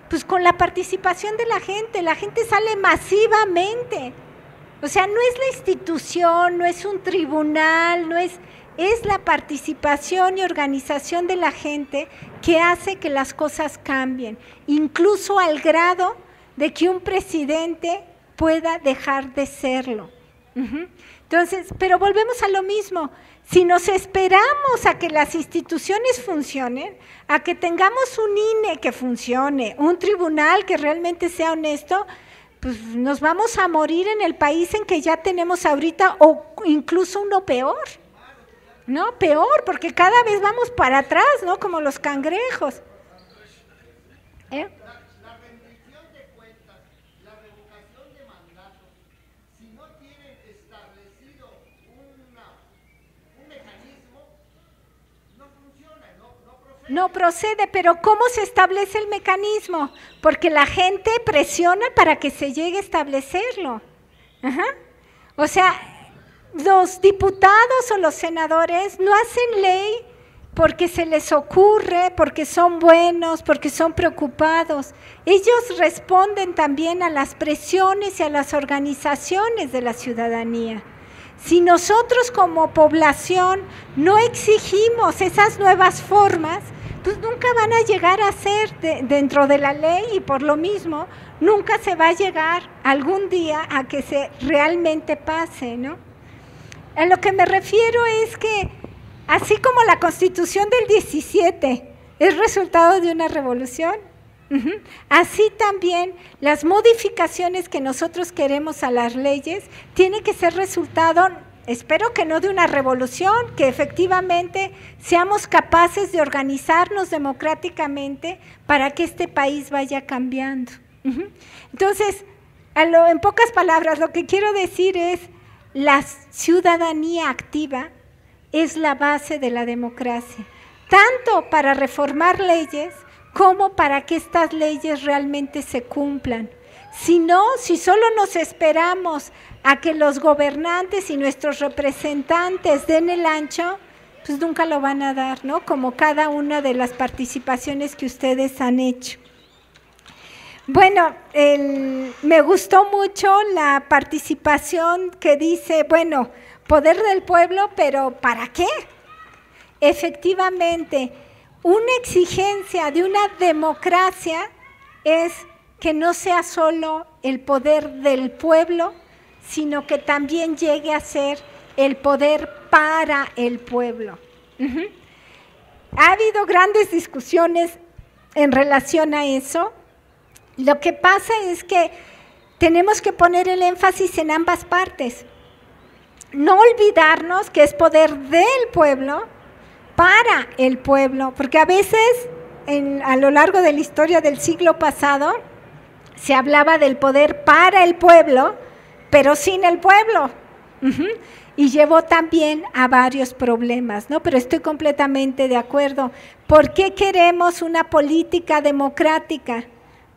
Pues con la participación de la gente sale masivamente. O sea, no es la institución, no es un tribunal, es la participación y organización de la gente que hace que las cosas cambien, incluso al grado de que un presidente pueda dejar de serlo. Entonces, pero volvemos a lo mismo. Si nos esperamos a que las instituciones funcionen, a que tengamos un INE que funcione, un tribunal que realmente sea honesto, pues nos vamos a morir en el país en que ya tenemos ahorita, o incluso uno peor. No, peor, porque cada vez vamos para atrás, ¿no? Como los cangrejos. ¿Eh? La rendición de cuentas, la revocación de mandatos, si no tienen establecido un mecanismo, no funciona, no procede. No procede, pero ¿cómo se establece el mecanismo? Porque la gente presiona para que se llegue a establecerlo. Ajá. O sea, los diputados o los senadores no hacen ley porque se les ocurre, porque son buenos, porque son preocupados. Ellos responden también a las presiones y a las organizaciones de la ciudadanía. Si nosotros como población no exigimos esas nuevas formas, pues nunca van a llegar a ser dentro de la ley, y por lo mismo nunca se va a llegar algún día a que se realmente pase, ¿no? A lo que me refiero es que, así como la Constitución del 17 es resultado de una revolución, así también las modificaciones que nosotros queremos a las leyes tienen que ser resultado, espero que no de una revolución, que efectivamente seamos capaces de organizarnos democráticamente para que este país vaya cambiando. Entonces, en pocas palabras, lo que quiero decir es, la ciudadanía activa es la base de la democracia, tanto para reformar leyes como para que estas leyes realmente se cumplan. Si no, si solo nos esperamos a que los gobernantes y nuestros representantes den el ancho, pues nunca lo van a dar, ¿no? Como cada una de las participaciones que ustedes han hecho. Bueno, me gustó mucho la participación que dice, bueno, poder del pueblo, pero ¿para qué? Efectivamente, una exigencia de una democracia es que no sea solo el poder del pueblo, sino que también llegue a ser el poder para el pueblo. Ha habido grandes discusiones en relación a eso. Lo que pasa es que tenemos que poner el énfasis en ambas partes. No olvidarnos que es poder del pueblo para el pueblo, porque a veces a lo largo de la historia del siglo pasado se hablaba del poder para el pueblo, pero sin el pueblo. Y llevó también a varios problemas, ¿no? Pero estoy completamente de acuerdo. ¿Por qué queremos una política democrática?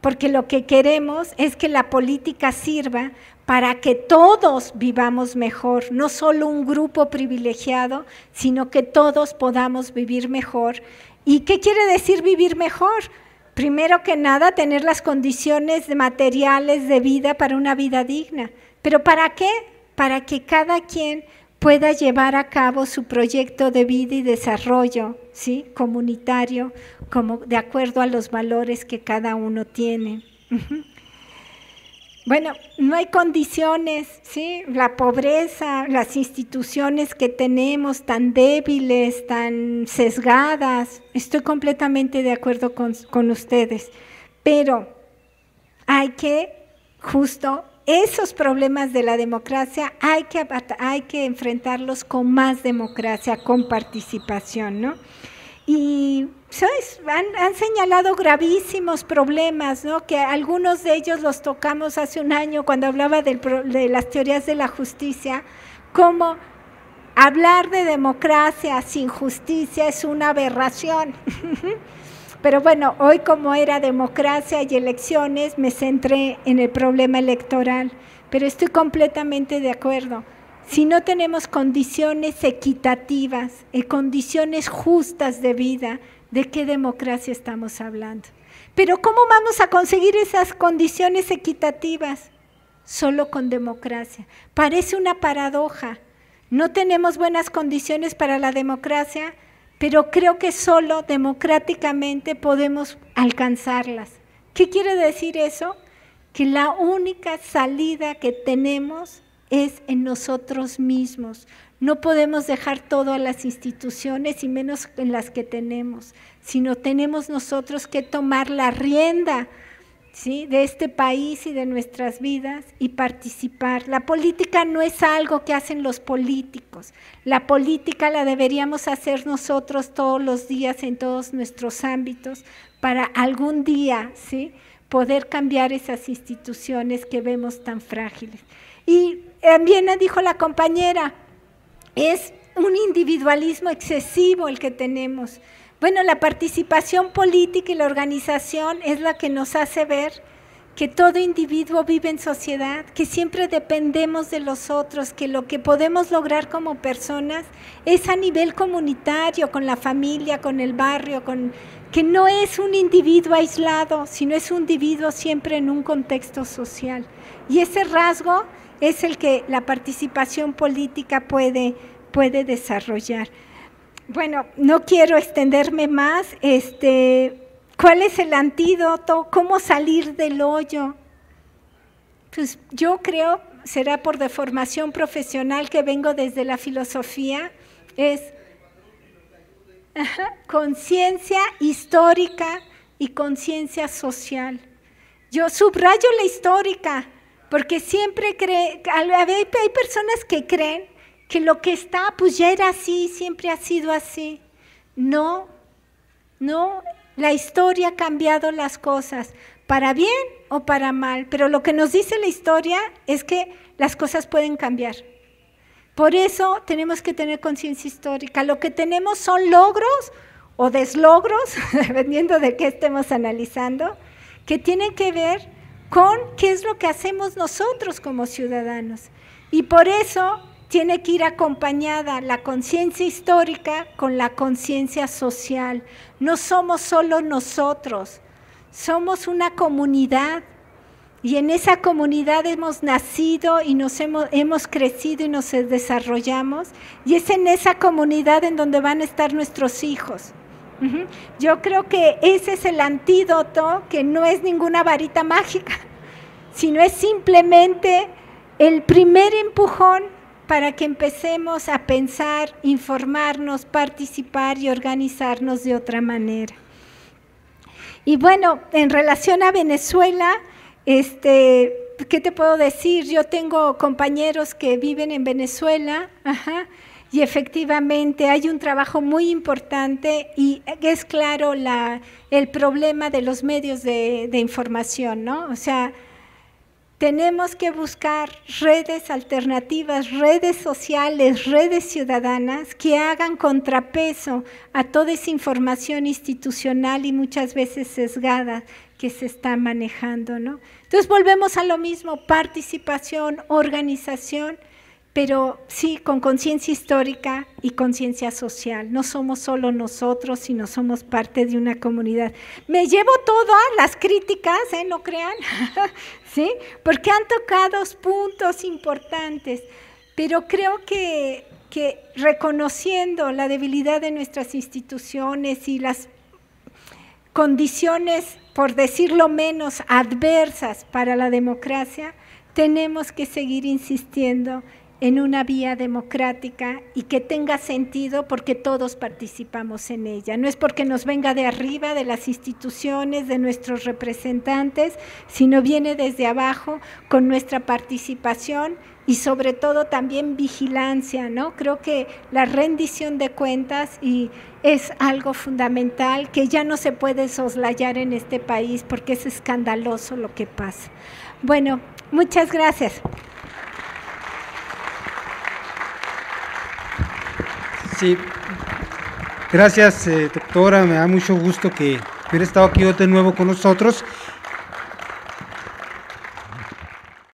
Porque lo que queremos es que la política sirva para que todos vivamos mejor, no solo un grupo privilegiado, sino que todos podamos vivir mejor. ¿Y qué quiere decir vivir mejor? Primero que nada, tener las condiciones materiales de vida para una vida digna. ¿Pero para qué? Para que cada quien pueda llevar a cabo su proyecto de vida y desarrollo, ¿sí? Comunitario, como de acuerdo a los valores que cada uno tiene. Bueno, no hay condiciones, ¿sí? La pobreza, las instituciones que tenemos tan débiles, tan sesgadas, estoy completamente de acuerdo con ustedes, pero hay que justo esos problemas de la democracia hay que enfrentarlos con más democracia, con participación, ¿no? Y han señalado gravísimos problemas, ¿no? Que algunos de ellos los tocamos hace un año cuando hablaba de las teorías de la justicia, como hablar de democracia sin justicia es una aberración. Pero bueno, hoy como era democracia y elecciones, me centré en el problema electoral, pero estoy completamente de acuerdo. Si no tenemos condiciones equitativas, condiciones justas de vida, ¿de qué democracia estamos hablando? Pero ¿cómo vamos a conseguir esas condiciones equitativas? Solo con democracia. Parece una paradoja. No tenemos buenas condiciones para la democracia, pero creo que solo democráticamente podemos alcanzarlas. ¿Qué quiere decir eso? Que la única salida que tenemos es en nosotros mismos. No podemos dejar todo a las instituciones y menos en las que tenemos, sino tenemos nosotros que tomar la rienda, ¿sí?, de este país y de nuestras vidas y participar. La política no es algo que hacen los políticos, la política la deberíamos hacer nosotros todos los días en todos nuestros ámbitos para algún día, ¿sí?, poder cambiar esas instituciones que vemos tan frágiles. Y también dijo la compañera, es un individualismo excesivo el que tenemos. Bueno, la participación política y la organización es la que nos hace ver que todo individuo vive en sociedad, que siempre dependemos de los otros, que lo que podemos lograr como personas es a nivel comunitario, con la familia, con el barrio, que no es un individuo aislado, sino es un individuo siempre en un contexto social. Y ese rasgo es el que la participación política puede desarrollar. Bueno, no quiero extenderme más. ¿Cuál es el antídoto? ¿Cómo salir del hoyo? Pues yo creo, será por deformación profesional que vengo desde la filosofía, es conciencia histórica y conciencia social. Yo subrayo la histórica, porque siempre hay personas que creen que lo que está, pues ya era así, siempre ha sido así. No, la historia ha cambiado las cosas, para bien o para mal, pero lo que nos dice la historia es que las cosas pueden cambiar. Por eso tenemos que tener conciencia histórica. Lo que tenemos son logros o deslogros, dependiendo de qué estemos analizando, que tienen que ver con qué es lo que hacemos nosotros como ciudadanos. Y por eso tiene que ir acompañada la conciencia histórica con la conciencia social. No somos solo nosotros, somos una comunidad. Y en esa comunidad hemos nacido y hemos crecido y nos desarrollamos. Y es en esa comunidad en donde van a estar nuestros hijos. Yo creo que ese es el antídoto, que no es ninguna varita mágica, sino es simplemente el primer empujón para que empecemos a pensar, informarnos, participar y organizarnos de otra manera. Y bueno, en relación a Venezuela, ¿qué te puedo decir? Yo tengo compañeros que viven en Venezuela, y efectivamente hay un trabajo muy importante y es claro el problema de los medios de información, ¿no? O sea, tenemos que buscar redes alternativas, redes sociales, redes ciudadanas que hagan contrapeso a toda esa información institucional y muchas veces sesgada que se está manejando, ¿no? Entonces volvemos a lo mismo, participación, organización, pero sí con conciencia histórica y conciencia social. No somos solo nosotros, sino somos parte de una comunidad. Me llevo todas las críticas, no crean, ¿sí? Porque han tocado puntos importantes, pero creo que reconociendo la debilidad de nuestras instituciones y las condiciones, por decirlo menos, adversas para la democracia, tenemos que seguir insistiendo en una vía democrática y que tenga sentido porque todos participamos en ella. No es porque nos venga de arriba, de las instituciones, de nuestros representantes, sino viene desde abajo con nuestra participación y sobre todo también vigilancia, ¿no? Creo que la rendición de cuentas es algo fundamental que ya no se puede soslayar en este país porque es escandaloso lo que pasa. Bueno, muchas gracias. Sí, gracias doctora, me da mucho gusto que hubiera estado aquí de nuevo con nosotros